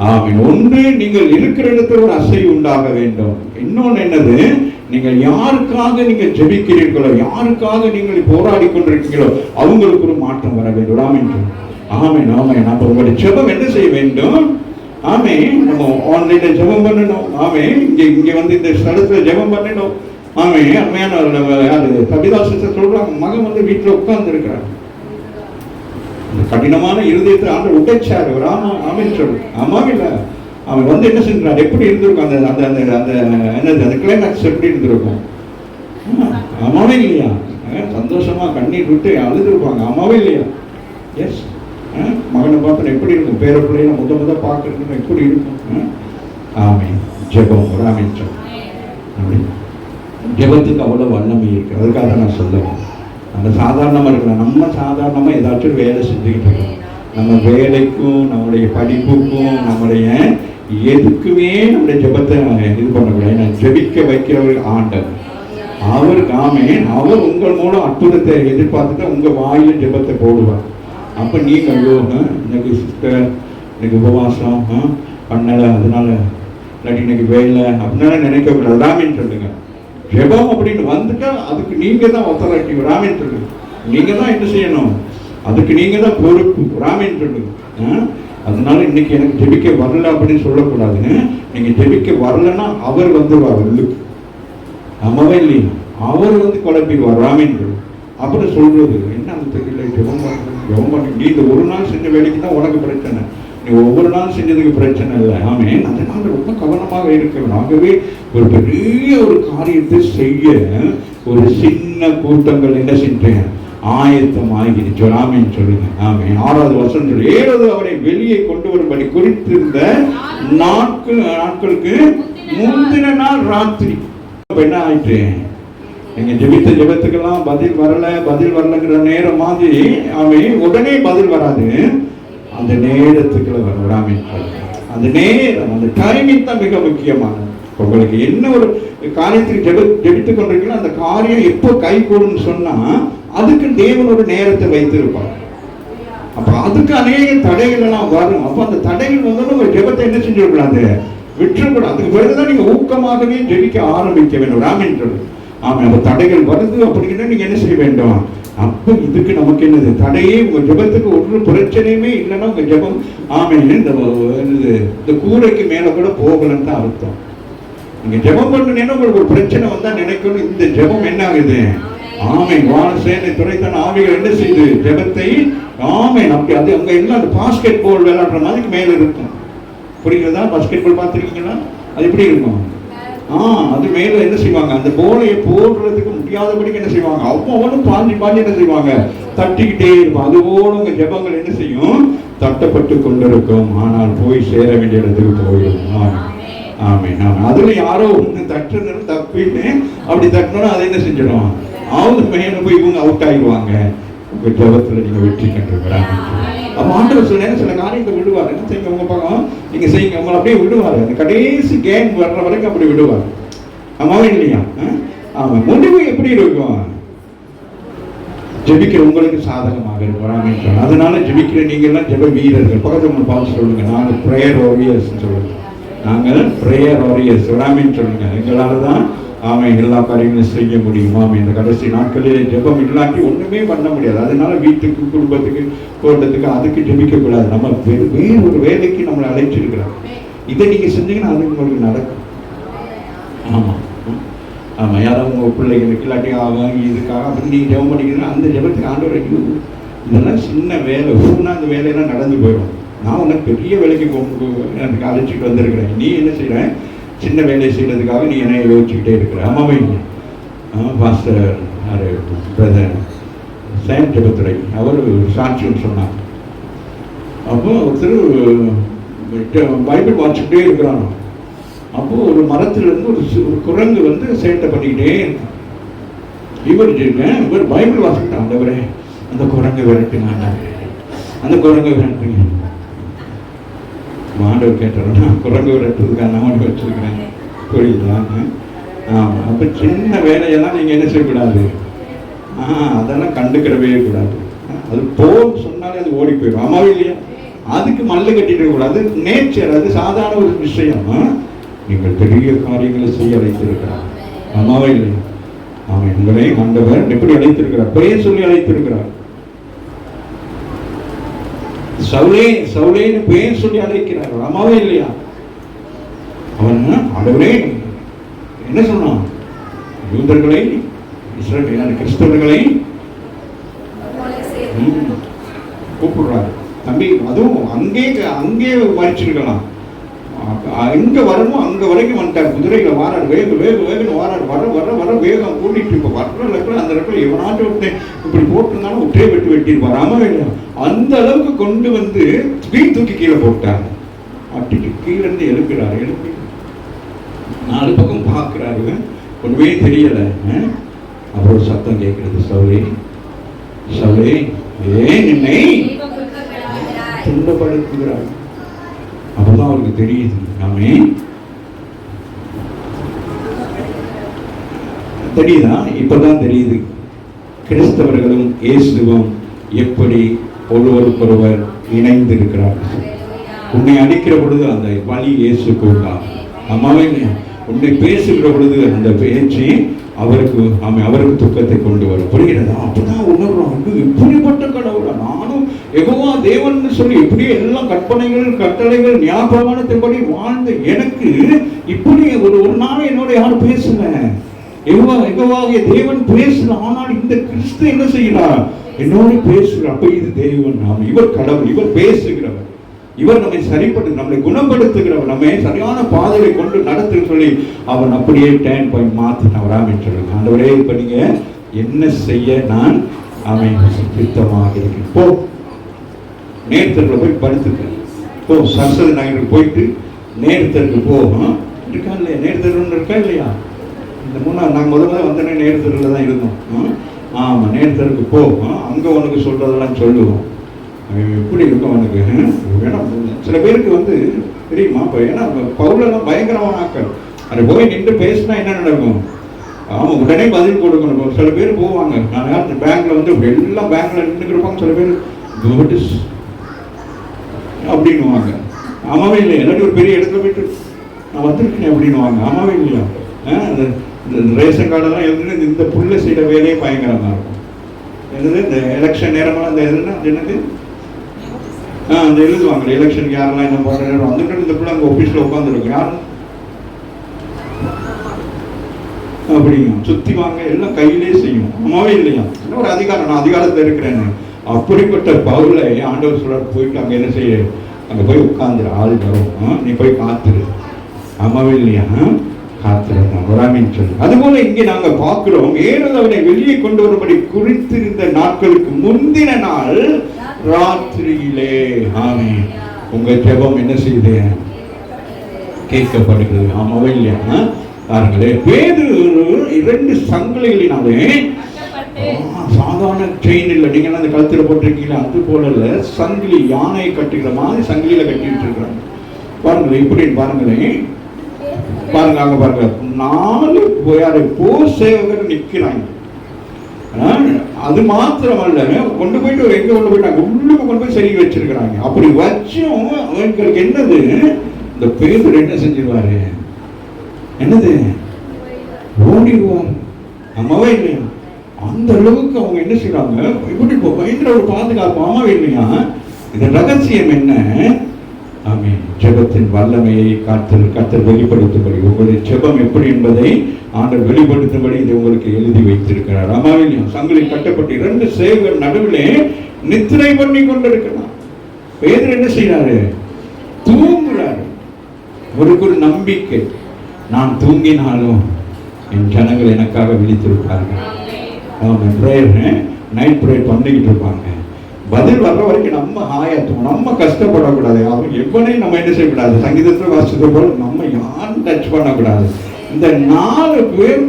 A: ஆமீன். ஒன்று, நீங்கள் இருக்கிற இடத்துல ஒரு அசை உண்டாக வேண்டும். இன்னொன்னு என்னது? நீங்கள் யாருக்காக நீங்கள் ஜெபிக்கிறீர்களோ, யாருக்காக நீங்கள் போராடி கொண்டிருக்கீங்களோ அவங்களுக்கு ஒரு மாற்றம் வர வேண்டும். ஆமீன். ஆமீன். ஆமீன். அப்ப உங்களுடைய ஜெபம் என்ன செய்ய வேண்டும்? ஆமே. நம்ம ஆன்லைன்ல ஜெபம் பண்ணணும். ஆமே. இங்க வந்து இந்த ஸ்தலத்துல ஜெபம் பண்ணணும். ஆமே. அருமையான யாரு கபிதா சிஸ்டர் சொல்றாங்க, மகன் வந்து வீட்டுல உட்கார்ந்து இருக்கிறார். இந்த கடினமான இருதயத்தை ஆண்டு உடைச்சாரு. ஆமா. ஆமீன் சொல்லு. ஆமா இல்ல? அவன் வந்து என்ன செஞ்சான், எப்படி இருந்திருக்கும் அந்த அந்த அந்த அந்த என்னது அந்த கிளைமேக்ஸ் எப்படி இருந்திருக்கும்? ஆமாவே இல்லையா? சந்தோஷமா கண்ணீர் விட்டு அழுதுருப்பாங்க. ஆமாவே இல்லையா? எஸ். மகனை பார்த்தா எப்படி இருக்கும்? பேர பிள்ளைய முத பார்க்கறதுன்னு எப்படி இருக்கும்? ஆமே. ஜெபம் ராமேச்சம். ஜெபத்துக்கு அவ்வளவு வல்லமை இருக்கு. அதுக்காக நான் சொல்லுவேன், நம்ம சாதாரணமா இருக்கலாம். நம்ம சாதாரணமா ஏதாச்சும் வேலை செஞ்சுக்கிட்டு இருக்கோம். நம்ம வேலைக்கும் நம்முடைய படிப்புக்கும் நம்முடைய எதுக்குமே நம்முடைய ஜெபத்தை இது பண்ணக்கூடாது. ஜெபிக்க வைக்கிறவர் ஆண்டவர். அவருக்கு ஆமென். அவர் உங்கள் மூலம் அற்புதத்தை எதிர்பார்த்துட்டு உங்க வாயில ஜெபத்தை போடுவார். அப்ப நீங்க இன்னைக்கு சிஸ்டர் இன்னைக்கு உபவாசம் பண்ணல, அதனால இல்லாட்டி இன்னைக்கு வேலை அப்படின்னால நினைக்க கூடாது. ராமின் சொல்லுங்க. ஜெபம் அப்படின்னு வந்துட்டா அதுக்கு நீங்க தான் ஒத்தராட்டி. ராமின் சொல்லுங்க. நீங்க தான் என்ன செய்யணும், அதுக்கு நீங்க தான் பொறுப்பு. ராமின் சொல்லுங்க. அதனால இன்னைக்கு எனக்கு ஜெபிக்க வரல அப்படின்னு சொல்லக்கூடாதுங்க. நீங்க ஜெபிக்க வரலன்னா அவர் வந்துருவார் உள்ளுக்கு. ஆமாவே இல்லையா? அவர் வந்து குழப்பிடுவார். ராமின் அப்புறம் சொல்றது என்ன அது தெரியல, ஜெபம் பண்ணி நீ இந்த ஒரு நாள் செஞ்ச வேலைக்கு தான் உனக்கு பிரச்சனை, நீ ஒவ்வொரு நாள் செஞ்சதுக்கு பிரச்சனை இல்லை. ஆமென். அதனால ரொம்ப கவனமாக இருக்கணும். ஆகவே ஒரு பெரிய ஒரு காரியத்தை செய்ய ஒரு சின்ன கூட்டங்கள் என்ன செஞ்சேன், ஆயத்தம் ஆகிடுச்சு. ஆமென் சொல்லுங்க. ஆமென். 6வது வசனம் சொல்லி 7வது அவரை வெளியே கொண்டு வரும்படி குறித்திருந்த நாட்களுக்கு முந்தின நாள் ராத்திரி என்ன ஆயிட்டு, நீங்க ஜெபித்த ஜெபத்துக்கெல்லாம் பதில் வரலங்கிற நேரம் மாதிரி அவன் உடனே பதில் வராது. அந்த நேரத்துக்குள்ள வராம அந்த நேரம், அந்த டைமிங் தான் மிக முக்கியமானது. உங்களுக்கு என்ன ஒரு காரியத்துக்கு ஜெபித்துக் கொண்டிருக்கீங்களோ அந்த காரியம் எப்போ கை கூடுன்னு சொன்னா அதுக்கு தேவன் ஒரு நேரத்தை வைத்திருப்பார். அப்ப அதுக்கு அநேக தடைகள் எல்லாம் வரும். அப்ப அந்த தடைகள் வந்து ஒரு ஜெபத்தை என்ன செஞ்சிடக்கூடாது, விட்டுறக்கூடாது. அதுக்கு பிறகுதான் நீங்க ஊக்கமாகவே ஜெபிக்க ஆரம்பிக்க வேண்டும். ராமின் சொல்லு. ஆமா. அந்த தடைகள் வருது அப்படின்னா நீங்க என்ன செய்ய வேண்டும், அப்ப இதுக்கு நமக்கு என்னது தடையே, உங்க ஜெபத்துக்கு ஒரு பிரச்சனையுமே இல்லைன்னா உங்க ஜெபம் ஆமென் இந்த கூரைக்கு மேல கூட போகலன்னு தான் அர்த்தம். நீங்க ஜெபம் பண்ணீங்கன்னா உங்களுக்கு ஒரு பிரச்சனை வந்தா நினைக்கணும் இந்த ஜெபம் என்ன ஆகுது. ஆமென். வானசேனை துரைத்தன ஆவிகள் என்ன செய்யுது, ஜெபத்தை ஆமென் அப்படி அது அங்க எல்லாம் அந்த பாஸ்கெட் பால் விளையாடுற மாதிரி மேல இருக்கும். புரியுறதா? பாஸ்கெட் பால் பார்த்துருக்கீங்களா? அது எப்படி இருக்கும்? அது மேல என்ன செய்வாங்க, அந்த போலையை போடுறதுக்கு முடியாதபடிக்கு என்ன செய்வாங்க, அவ்வளவு பாஞ்சி என்ன செய்வாங்க, தட்டிக்கிட்டே இருக்கும். அதுபோல உங்க ஜெபங்கள் என்ன செய்யும், தட்டப்பட்டு கொண்டிருக்கும். ஆனால் போய் சேர வேண்டிய இடத்துக்கு போயிடும். ஆமென். அதுல யாரோ ஒண்ணு தட்டுறது தப்பின்னு அப்படி தட்டணும், அதை என்ன செஞ்சிடும், அவங்க மேல போய் இவங்க அவுட் ஆயிடுவாங்க. உங்க ஜெபத்துல நீங்க வெற்றி கண்டிருக்கிறாங்க. அப்ப ஆண்டவர் சில நேரம் சில காரியத்தை விடுவார். என்ன செய்யுங்க, உங்க பக்கம் நீங்க செய்யுங்க, உங்களை அப்படியே விடுவாரு. அந்த கடைசி கேம் வர்ற வரைக்கும் அப்படி விடுவார். ஆமாவே இல்லையா? ஆமா. முடிவு எப்படி இருக்கும், ஜெபிக்கிற உங்களுக்கு சாதகமாக இருக்கும். அதனால ஜெபிக்கிற நீங்க எல்லாம் ஜெப வீரர்கள். பக்கத்துல பார்த்து சொல்லுங்க, நாங்க பிரேயர் வாரியர்ஸ் சொல்லுங்க. நாங்கள் பிரேயர் வாரியர்ஸ் சொல்லுங்க. எங்களாலதான் ஆமாம் எல்லா காரியங்களும் செய்ய முடியுமா? இந்த கடைசி நாட்களில் ஜெபம் இல்லாட்டி ஒண்ணுமே பண்ண முடியாது. அதனால வீட்டுக்கு குடும்பத்துக்கு தோட்டத்துக்கு அதுக்கு ஜெபிக்க கூடாது. நம்ம வேறு ஒரு வேலைக்கு நம்மளை அழைச்சிருக்கிறோம். இதை நீங்க செஞ்சீங்கன்னா அது உங்களுக்கு நடக்கும். ஆமா ஆமா. யாராவது உங்க பிள்ளைகளுக்கு இல்லாட்டி ஆகும் இதுக்காக அப்படி நீங்க ஜெபம் பண்ணிக்கிறீங்கன்னா அந்த ஜெபத்துக்கு ஆண்டவர் இதெல்லாம் சின்ன வேலை ஊனா அந்த வேலையெல்லாம் நடந்து போயிடும். நான் உனக்கு பெரிய வேலைக்கு எனக்கு அழைச்சிட்டு வந்திருக்கிறேன், நீ என்ன செய்யறேன் சின்ன வேலையை செய்யறதுக்காக நீ என்ன யோசிச்சுக்கிட்டே இருக்கிற. அம்மாவை பாஸ்டர் பிரதர் சேம் ஜெபத்துறை அவர் சாட்சியம் சொன்னார். அப்போ ஒருத்தர் பைபிள் வாசிச்சுட்டே இருக்கிறான். அப்போ ஒரு மரத்திலிருந்து ஒரு குரங்கு வந்து சேட்டை பண்ணிக்கிட்டே இருக்கான். இவர் பைபிள் வாசிக்கிட்டான். ஆண்டவரே அந்த குரங்கு விரட்டுங்க, அந்த குரங்கு விரட்டுங்க. ஆண்டவர் கேட்டாருன்னா குரங்கு விரட்டுறதுக்காக நான் வச்சிருக்கிறேன். புரியுதாங்க? ஆமாம். அப்போ சின்ன வேலையெல்லாம் நீங்கள் என்ன செய்யக்கூடாது, அதெல்லாம் கண்டுக்கிறவே கூடாது. அது போன்னு சொன்னாலே அது ஓடி போயிடும். ஆமாவே இல்லையா? அதுக்கு மல்லு கட்டிட்டு இருக்கக்கூடாது. நேச்சர், அது சாதாரண ஒரு விஷயம். நீங்கள் பெரிய காரியங்களை செய்ய அழைத்திருக்கிறார். ஆமாவே இல்லையா? ஆமாம். உங்களை ஆண்டவர் எப்படி அழைத்திருக்கிறார், பெயர் சொல்லி அழைத்திருக்கிறார். சவுலே சவுலேன்னு பேர் சொல்லி அழைக்கிறார். ஆமாவே இல்லையா? அவன் ஆண்டவரே என்ன சொன்னான், யூதர்களை இஸ்ரவேல் கிறிஸ்தவர்களை கூப்பிடுறாரு. தம்பி அதுவும் அங்கே மறிச்சிருக்கலாம். எங்க வரணும் அங்க வரைக்கும் வந்துட்டார். குதிரையில வாராரு, வேக வேக வேகன்னு வாராரு. வர வர வர வேகம் கூட்டிட்டு இப்ப வர்ற இடத்துல அந்த இடத்துல எவனாச்சும் இப்படி போட்டிருந்தாலும் ஒற்றே வெட்டிட்டு வராம வேணும். அந்த அளவுக்கு கொண்டு வந்து தூக்கி கீழே போட்டாங்க. அட்டிட்டு கீழே இருந்து எழுப்புறாரு. எழுப்பி 4 பக்கம் பார்க்கிறாரு, ஒன்றுமே தெரியல. அப்புறம் சத்தம் கேட்கிறது, சவுலே சவுலே ஏன் என்னை துன்பப்படுத்துகிறார். அப்பதான் அவருக்கு தெரியுது, நாமே தெரியுதா? இப்பதான் தெரியுது கிறிஸ்தவர்களும் இயேசுவும் எப்படி ஒருவருக்கொருவர் இணைந்து இருக்கிறார்கள். உன்னை அடிக்கிற பொழுது அந்த வலி இயேசுக்கு உண்டா? அம்மாவே உன்னை பேசுகிற பொழுது அந்த பேச்சு அவருக்கு துக்கத்தை கொண்டு வரும். புரிகிறதா? அப்பதான் உணர்றோம், இப்படிப்பட்ட கடவுளா நானும் யெகோவா தேவன் சொல்லி இப்படி எல்லாம் கற்பனைகள் கட்டளைகள் ஞாபகமானத்தின்படி வாழ்ந்த எனக்கு இப்படி ஒரு நாள் என்னோட யாரும் பேசல. யெகோவாகிய தேவன் பேசல. ஆனால் இந்த கிறிஸ்து என்ன செய்யறார்? என்னோட பேசுகிறார். அப்ப இது தேவன், இவர் கடவுள், இவர் பேசுகிறவர், இவர் நம்மை சரிப்பட்டு நம்மை குணப்படுத்துகிறவர், நம்மை சரியான பாதையை கொண்டு நடத்து சொல்லி அவன் அப்படியே டேன் பாயிண்ட் மாத்தினவராம் என்று சொல்லுங்க. ஆண்டவரே, இப்ப நீங்க என்ன செய்ய நான் அவன் சித்தமாக இருக்கேன். போ நேர்த்தருக்கு போய் படுத்துக்க. போ சரஸ்வதி நகருக்கு போயிட்டு நேர்த்தருக்கு போ. இருக்கா இல்லையா? நேர்த்தர் இருக்கா இல்லையா? இந்த நாங்கள் முதல்ல வந்தோடனே நேர்த்தரில் தான் இருந்தோம். ஆமா, நேர்த்தருக்கு போ. அங்க உனக்கு சொல்றதெல்லாம் சொல்லுவோம். எப்படி இருக்கும் அவனுக்கு? ஏன்னா சில பேருக்கு வந்து தெரியுமா, இப்போ ஏன்னா பவுலெல்லாம் பயங்கரமானாக்கள். அதை போய் நின்று பேசினா என்ன நடக்கும்? அவன் உடனே பதில் கொடுக்கணும். சில பேர் போவாங்க, நான் யார் பேங்க்ல வந்து எல்லாம் பேங்க்ல நின்றுருப்பாங்க. சில பேர் குட்ஸ் அப்படின்னுவாங்க. ஆமாவே இல்லையா? இல்லாட்டி ஒரு பெரிய இடத்துல போயிட்டு நான் வந்திருக்கேன் அப்படின்னுவாங்க. ஆமாவே இல்லையா? அந்த ரேஷன் கார்டெல்லாம் எழுதுன்னு இந்த புள்ள செய்கிற வேலையே பயங்கரமாக இருக்கும். என்னது இந்த எலெக்ஷன் நேரமாக அந்த எதுனா என்னது அந்த எழுதுவாங்க. எலெக்ஷனுக்கு யாரெல்லாம் என்ன போடுறாங்க வந்துட்டு இந்த பிள்ளை அங்கே ஆஃபீஸில் உட்காந்துருக்கும். யாரும் அப்படிங்க சுற்றி வாங்க, எல்லாம் கையிலே செய்யும். அம்மாவே இல்லையா? இன்னும் ஒரு அதிகாரம், நான் அதிகாரத்தில் இருக்கிறேன்னு. அப்படிப்பட்ட பவுலை ஆண்டவர் சொல்றார், போயிட்டு அங்கே என்ன செய்ய, அங்கே போய் உட்காந்துரு, ஆள் வரும், நீ போய் காத்துரு. அம்மாவே இல்லையா? காத்திருந்தோம் வராமின்னு சொல்லி. அதுபோல இங்கே நாங்கள் பார்க்கிறோம், அவனை வெளியே கொண்டு வரும்படி குறித்திருந்த நாட்களுக்கு முந்தின நாள் ராத்திரியிலே ஆமென் உங்க ஜெபம் என்ன செய்யுது? கேட்கப்படுகிறது. ஆமாவே இல்லையா? பாருங்களே, பேதுரு 2 சங்கிலிகளினாலே, சாதாரண செயின் இல்லை, நீங்க அந்த கழுத்துல போட்டிருக்கீங்களா, அது போல இல்ல, சங்கிலி, யானையை கட்டுகிற மாதிரி சங்கிலியில கட்டி வச்சிருக்கிறாங்க. பாருங்களேன், இப்படின்னு பாருங்களேன், பாருங்க அங்க பாருங்க, 4 போர் சேவகர் நிக்கிறாங்க. அது மாத்திரமல்ல, கொண்டு போயிட்டு ஒரு எங்க கொண்டு போயிட்டாங்க, உள்ளுக்கு கொண்டு போய் சரி வச்சிருக்கிறாங்க. அப்படி வச்சும் அவங்களுக்கு என்னது, இந்த பேதுரு என்ன செஞ்சிருவாரு? என்னது? ஓடிடுவார். அம்மாவே இல்லையா? அந்த அளவுக்கு அவங்க என்ன செய்யறாங்க, இப்படி பயங்கர ஒரு பாதுகாப்பு. அம்மாவே இல்லையா? இந்த ரகசியம் என்ன? ஆமென். ஜெபத்தின் வல்லமையை கர்த்தர் வெளிப்படுத்தும்படி, உங்களுடைய ஜெபம் எப்படி என்பதை ஆண்டவர் வெளிப்படுத்தும்படி இதை உங்களுக்கு எழுதி வைத்திருக்கிறார். அம்மாவின் சங்கிலி கட்டப்பட்டு 2 சேவகர் நடுவிலே நித்திரை பண்ணி கொண்டிருக்கிறார். பேதுரு என்ன செய்யறாரு? தூங்குறாரு. ஒரு நம்பிக்கை, நான் தூங்கினாலும் என் ஜனங்கள் எனக்காக விழித்திருப்பார்கள். நைட் ப்ரேயர் பண்ணிக்கிட்டு இருப்பாங்க. பதில் வர்ற வரைக்கும் நம்ம ஆயத்தம், நம்ம கஷ்டப்படக்கூடாது. அவங்க எவனையும் நம்ம என்ன செய்யக்கூடாது, சங்கீதத்தில் வாசித்தது போல நம்ம யாரும் டச் பண்ணக்கூடாது. இந்த 4 பேர்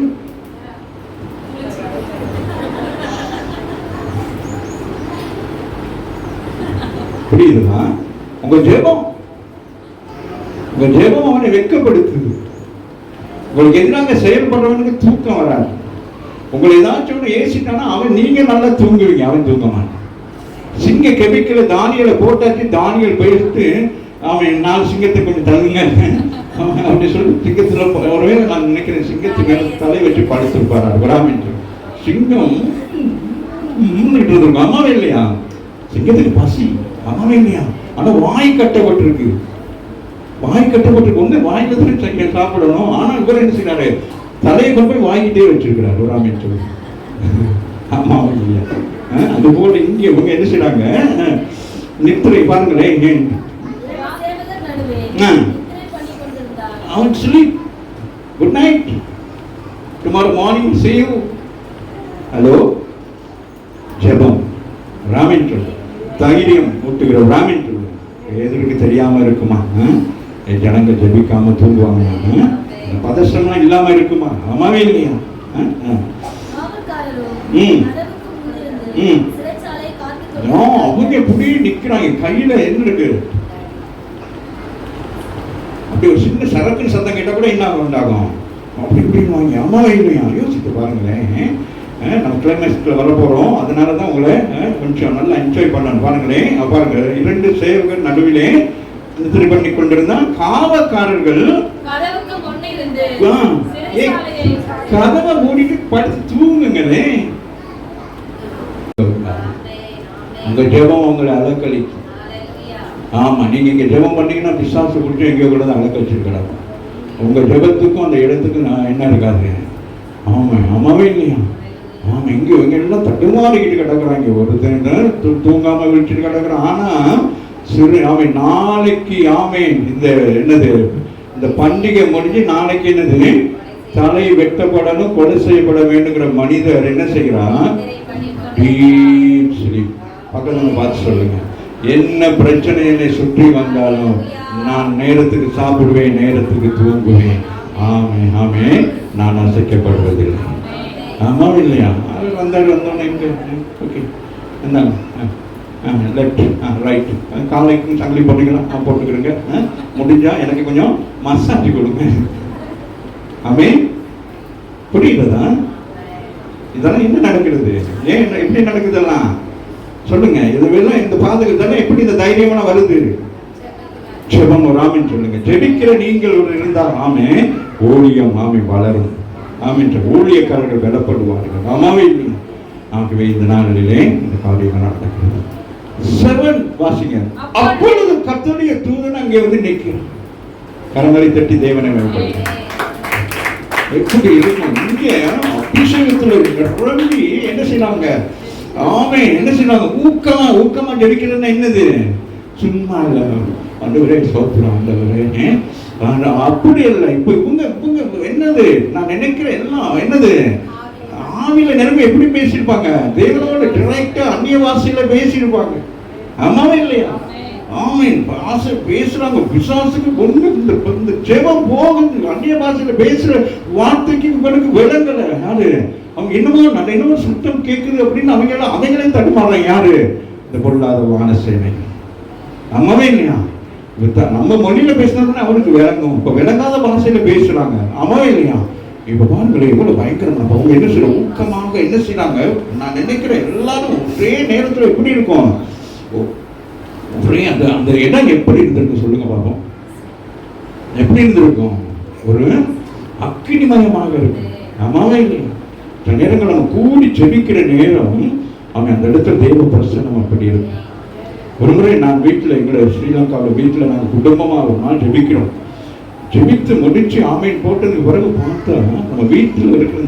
A: புரியுதுமா? உங்க ஜெபம் அவனை வெட்கப்படுத்துது. உங்களுக்கு எதிராக செயல்படுறவனுக்கு தூக்கம் வராது. உங்களை ஏதாச்சும் ஒன்று ஏசிட்டானா அவன், நீங்க நல்லா தூங்குவீங்க, அவன் தூங்க மாட்டான். சிங்க கெமிக்கல தானியலை போட்டாச்சு, தானியல் போயிட்டு அவன் 4 சிங்கத்தை கொஞ்சம் தள்ளுங்க அப்படி சொல்லி சிங்கத்துல ஒருவேளை நான் நினைக்கிறேன் சிங்கத்துக்கு மேல தலை வச்சு படுத்திருப்பாரு. வராமின் சிங்கம் இருக்கும். அம்மாவே இல்லையா? சிங்கத்துக்கு பசி. அம்மாவே இல்லையா? ஆனா வாய் கட்டப்பட்டிருக்கு. ஒண்ணு வாயில தான் சாப்பிடணும். ஆனா இவர் என்ன செய்யறாரு? தலையை கொண்டு போய் வாங்கிட்டே வச்சிருக்கிறார். வராமின் சொல்லி. அம்மாவே இல்லையா? அது போல இங்க இவங்க என்ன செய்யறாங்க? நித்திரை. பாருங்களேன், அவன் sleep. Good night. Tomorrow morning see you. Hello, ஜெபம் ராமின் சொல்லு, தைரியம் ஊட்டுகிற ராமின் சொல்லு. எதிர்க்கு தெரியாம இருக்குமா? ஜனங்க ஜெபிக்காம தூங்குவாங்க, பதஷ்டம்லாம் இல்லாம இருக்குமா? ஆமாவே இல்லையா? அவங்க எப்படி நிக்கிறாங்க, கையில என்ன இருக்கு? அப்படி ஒரு சின்ன சரக்குன்னு சத்தம் கேட்டா கூட என்ன உண்டாகும்? அப்படி இப்படின்னு வாங்க. அம்மாவே இல்லையா? யோசித்து பாருங்களேன். நம்ம கிளைமேக்ஸ்ல வர போறோம், அதனால தான் உங்களை கொஞ்சம் நல்லா என்ஜாய் பண்ணணும். பாருங்களேன், பாருங்க, 2 சேவகர் நடுவிலே நித்திரை பண்ணி கொண்டிருந்தான். காவல்காரர்கள் கதவை மூடிட்டு படுத்து தூங்குங்களே. உங்க ஜெபம் உங்களை அலக்களிக்கும். ஆமா, நீங்க இங்க ஜெபம் பண்ணீங்கன்னா பிசாசு குடிச்சு எங்கேயோ கூட தான் அலக்கழிச்சிருக்கிறாங்க. உங்க ஜெபத்துக்கும் அந்த இடத்துக்கும் நான் என்ன இருக்காது? ஆமா, ஆமாவே இல்லையா? ஆமா, இங்க இவங்க எல்லாம் தட்டுமாறிக்கிட்டு கிடக்குறாங்க. ஒருத்தர் தூங்காம விழிச்சுட்டு கிடக்குறான். ஆனா சிறு ஆமேன், நாளைக்கு ஆமேன் இந்த என்னது, இந்த பண்டிகை முடிஞ்சு நாளைக்கு என்னது, தலை வெட்டப்படணும், கொலை செய்யப்பட வேண்டுங்கிற மனிதர் என்ன செய்கிறான்? Deep sleep. பக்கத்துல பார்த்து சொல்லுங்க, என்ன பிரச்சனை என்னை சுற்றி வந்தாலும் நான் நேரத்துக்கு சாப்பிடுவேன், நேரத்துக்கு தூங்குவேன். ஆமே ஆமே, நான் அசைக்கப்படுவதில்லை. ஆமா இல்லையா? வந்தோடனே ஓகே, என்னங்க லெஃப்ட் ரைட், காலைக்கும் சங்கிலி போட்டுக்கலாம், போட்டுக்கிறேங்க. முடிஞ்சா எனக்கு கொஞ்சம் மசாஜ் கொடுங்க. ஆமே, புரியுதா? இதெல்லாம் என்ன நடக்கிறது? ஏன் எப்படி நடக்குதெல்லாம் சொல்லுங்க. இதுவெல்லாம் இந்த பாதுகாப்பு எப்படி இந்த தைரியமான வருது? ஜெபம் ராமின் சொல்லுங்க. ஜெபிக்கிற நீங்கள் ஒரு இருந்தால் ஆமே, ஊழியம் ஆமே வளரும். ஆமின், ஊழியக்காரர்கள் வெலப்படுவார்கள். ஆமாவே இல்லைங்க. ஆகவே இந்த நாளிலே இந்த காரியங்கள் நடக்கிறது. 7 வாசிங்க. அப்பொழுது கர்த்தருடைய தூதன் அங்கே வந்து நிற்கிறான். கரங்களை தட்டி தேவனை மேம்படுத்த. எப்படி இருக்கும் இங்கே அபிஷேகத்தில் நிரம்பி என்ன செய்யறாங்க? ஆமே, என்ன செய்யறாங்க? ஊக்கமா ஜெபிக்கிறதுன்னா என்னது? சும்மா இல்ல, ஆண்டவரே ஸ்தோத்திரம் ஆண்டவரே, அப்படி இல்லை. இப்ப இவங்க என்னது, நான் நினைக்கிறேன் எல்லாம் என்னது, ஆவியில நிரம்பி எப்படி பேசியிருப்பாங்க? தேவனோட டைரக்டா அந்நிய வாசியில பேசியிருப்பாங்க. ஆமாவே இல்லையா? ஆமீன், பாச பேசுறாங்க. பிசாசுக்கு ஒண்ணு இந்த ஜெபம் போகுது. அந்நிய பாஷையில பேசுற வார்த்தைக்கு இவனுக்கு விளங்கல. யாரு அவங்க? என்னமோ சுத்தம் கேட்குது அப்படின்னு அவங்களையும் தடுமாறாங்க. யாரு? இந்த பொருளாத வானசேனை. அம்மாவே இல்லையா? நம்ம மொழியில பேசினோம்னா அவனுக்கு விளங்கும். இப்ப விளங்காத பாஷையில பேசுறாங்க. அம்மாவே இல்லையா? இப்ப பாருங்களேன், எவ்வளவு பயங்கரமா. அவங்க என்ன செய்யறாங்க? ஊக்கமாக என்ன செய்யறாங்க? நான் நினைக்கிறேன் எல்லாரும் ஒரே நேரத்துல எப்படி இருக்கும்? அந்த இடம் எப்படி இருந்திருக்கு சொல்லுங்க பாப்போம். எப்படி இருந்திருக்கும்? ஒரு அக்கினிமயமாக இருக்கும். அம்மாவே இல்லையா? சில நேரங்கள் நம்ம கூடி ஜெபிக்கிற நேரம் அவன் அந்த இடத்துல தெய்வ பிரசன்னம் அப்படி இருக்கும். ஒரு முறை நான் வீட்டில், எங்களை ஸ்ரீலங்காவில் வீட்டில் நாங்கள் குடும்பமாக ஒரு நாள் ஜெபிக்கிறோம். ஜெபித்து முடிச்சு ஆமீன் போட்டதுக்கு பிறகு பார்த்தா நம்ம வீட்டில் இருக்கிற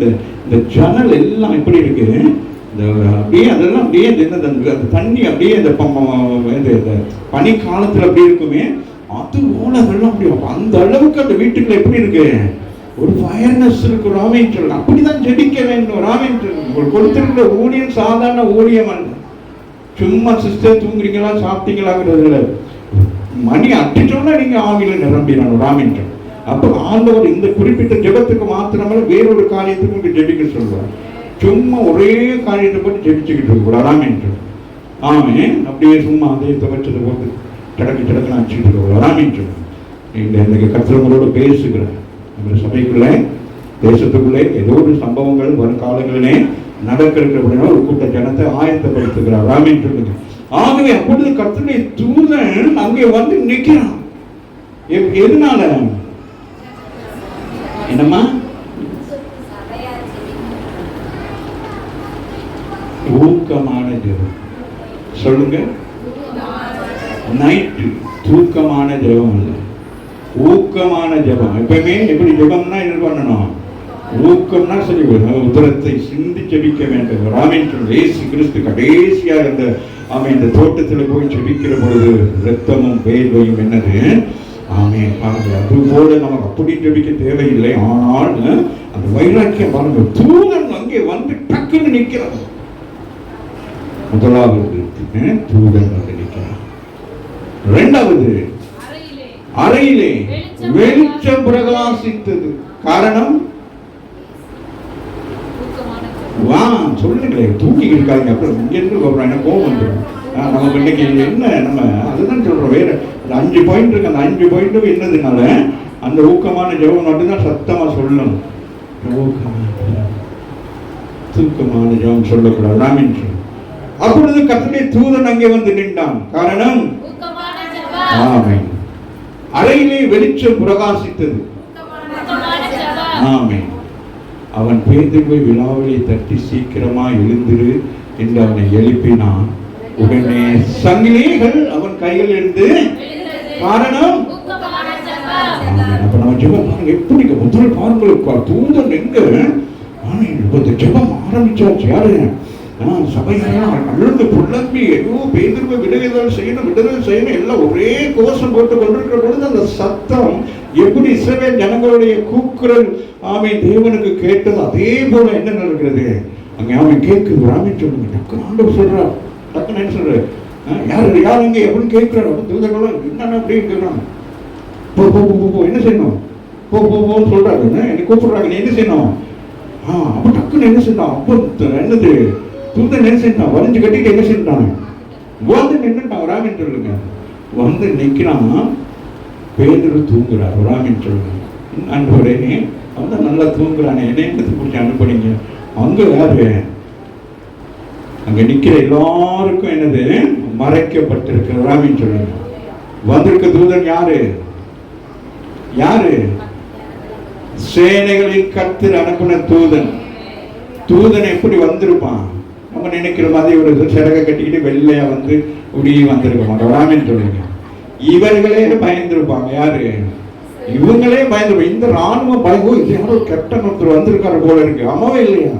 A: இந்த ஜன்னல் எல்லாம் எப்படி இருக்கு? இந்த அப்படியே அதெல்லாம் அப்படியே அந்த தண்ணி அப்படியே இந்த பனி காலத்தில் அப்படி இருக்குமே, அது ஓலைகள்லாம் அப்படி அந்த அளவுக்கு அந்த வீட்டுக்குள்ள எப்படி இருக்கு? ஒரு ஃபயர்னஸ் இருக்கு. ராமேன் சொல்லலாம். அப்படிதான் ஜெபிக்க வேண்டும். ராமேன் கொடுத்திருக்கிற ஊழியம் சாதாரண ஊழியம் அல்ல. சும்மா சிஸ்டர் தூங்குறீங்களா சாப்பிட்டீங்களாங்கிறதுல மணி அட்டிட்டோம்னா நீங்க ஆவியில நிரம்பிடணும். ராமேன் அப்போ ஆண்டவர் இந்த குறிப்பிட்ட ஜெபத்துக்கு மாத்திரமல்ல வேறொரு காரியத்துக்கு உங்களுக்கு ஜெபிக்க சொல்லுவார். சும்மா ஒரே காரியத்தை போட்டு ஜெபிச்சுக்கிட்டு இருக்கக்கூடாது. ராமேன் ஆமே, அப்படியே சும்மா அதே துவச்சதை போட்டு கிடக்குன்னு அடிச்சுட்டு இருக்கக்கூடாது. ராமேன் இன்னைக்கு கர்த்தர்களோடு பேசுகிறேன். நம்ம சபைக்குள்ளே தேசத்துக்குள்ளே ஏதோ ஒரு சம்பவங்கள் வரும் காலங்களிலே நடக்கிறது அப்படின்னா ஒரு கூட்ட ஜனத்தை ஆயத்தப்படுத்துகிறார். ராமேன் சொல்லுங்க. ஆகவே அப்பொழுது கர்த்தருடைய தூதன் அங்கே வந்து நிற்கிறான். எதனால? என்னம்மா? ஊக்கமான ஜெபம் சொல்லுங்க. நைட்டு தூக்கமான ஜெபம் இல்லை, ஊக்கமான ஜெபம். எப்பவுமே எப்படி ஜெபம்னா என்ன பண்ணணும்? ஊக்கம்னா சரி, உத்தரத்தை சிந்தி ஜெபிக்க வேண்டும். ராமேன் இயேசு கிறிஸ்து கடைசியாக இந்த தோட்டத்தில் போய் ஜெபிக்கிற பொழுது ரத்தமும் வேர்வையும் என்னது ஆமென். பாருங்க, அது போல நமக்கு அப்படி ஜெபிக்க தேவையில்லை. ஆனால் அந்த வைராக்கியம் பாருங்க, தூதன் அங்கே வந்து டக்குன்னு நிற்கிறான். முதலாவது தூதன் வந்து நிற்கிறான். இரண்டாவது அறையிலே வெளிச்சம் பிரகாசித்தது. காரணம் சொல்லுங்களே, தூக்கி இருக்காங்க. அப்புறம் இங்கிருந்து எனக்கு கோவம் வந்துடும். நமக்கு இன்னைக்கு என்ன, நம்ம அதுதான் சொல்றோம். வேற 5 பாயிண்ட் இருக்கு. அந்த 5 பாயிண்ட் என்னதுனால அந்த ஊக்கமான ஜெபம் மட்டும்தான் சத்தமா சொல்லணும். தூக்கமான ஜெபம் சொல்லக்கூடாது. ராமின் சொல்லு. அப்பொழுது கர்த்தருடைய தூதன் அங்கே வந்து நின்றான். காரணம் ஆமென். அறையிலே வெளிச்சம் பிரகாசித்தது. ஆமென். அவன் பேதுருவை விழாவிலே தட்டி சீக்கிரமா எழுந்திரு என்று அவனை எழுப்பினான். உடனே சங்கிலிகள் அவன் கையில் இருந்து. காரணம் அப்ப நம்ம ஜெபம் பாருங்க எப்படி முதல் பாருங்க, தூதன் எங்க ஜெபம் ஆரம்பிச்சாச்சு. யாரு சபையெல்லாம் அழுந்து புலம்பி ஐயோ பேதுருவை விடுதலை செய்யணும் எல்லாம் ஒரே கோஷம் போட்டு கொண்டிருக்கிற பொழுது அந்த சத்தம் எப்படி இஸ்ரவேல் ஜனங்களுடைய கூக்குரல் ஆமென் தேவனுக்கு கேட்டது. அதே போல என்ன நடக்கிறது அங்க ஆமென் கேட்குது. ராமன் சொல்லுங்க, டக்குன்னு ஆண்டவர் சொல்றார். டக்குன்னு என்ன சொல்றாரு, யார் இங்க எப்படின்னு கேட்கிறாரு. அப்ப தூதர்களும் என்னன்னா அப்படின்னு கேட்கறாங்க. போ போ போ போ என்ன செய்யணும், போ போ போன்னு சொல்றாரு. என்ன கூப்பிடுறாங்க, நீ என்ன செய்யணும். அப்ப டக்குன்னு என்ன செய்யணும். அப்போ என்னது தூதன் என்ன செஞ்சான், வளைஞ்சு கட்டிட்டு என்ன செஞ்சான், வந்து நின்றுட்டான். ராமன் சொல்லுங்க, வந்து நிக்கிறான். பேதுரு தூங்குறார். ராமன் சொல்லுங்க, ஆண்டவரே அவன் நல்லா தூங்குறானே, என்னத்தை பிடிச்சி அனுப்புனீங்க. அங்க யாரு, அங்க நிக்கிற எல்லாருக்கும் என்னது மறைக்கப்பட்டிருக்கு. ராமன் சொல்லுங்க, வந்திருக்க தூதன் யாரு, யாரு சேனைகளின் கர்த்தர் அனுப்பின தூதன். தூதன் எப்படி வந்திருப்பான், நம்ம நினைக்கிற மாதிரி ஒரு சிறக கட்டிக்கிட்டு வெள்ளையா வந்து இப்படியே வந்திருக்க மாட்டோம். ராமன் சொல்லுங்க, இவர்களே பயந்துருப்பாங்க. யாரு, இவங்களே பயந்துருப்பாங்க. இந்த ராணுவம் பயங்கோ, இது யாரோ கேப்டன் ஒருத்தர் வந்திருக்காரு போல இருக்கு. அம்மாவே இல்லையா,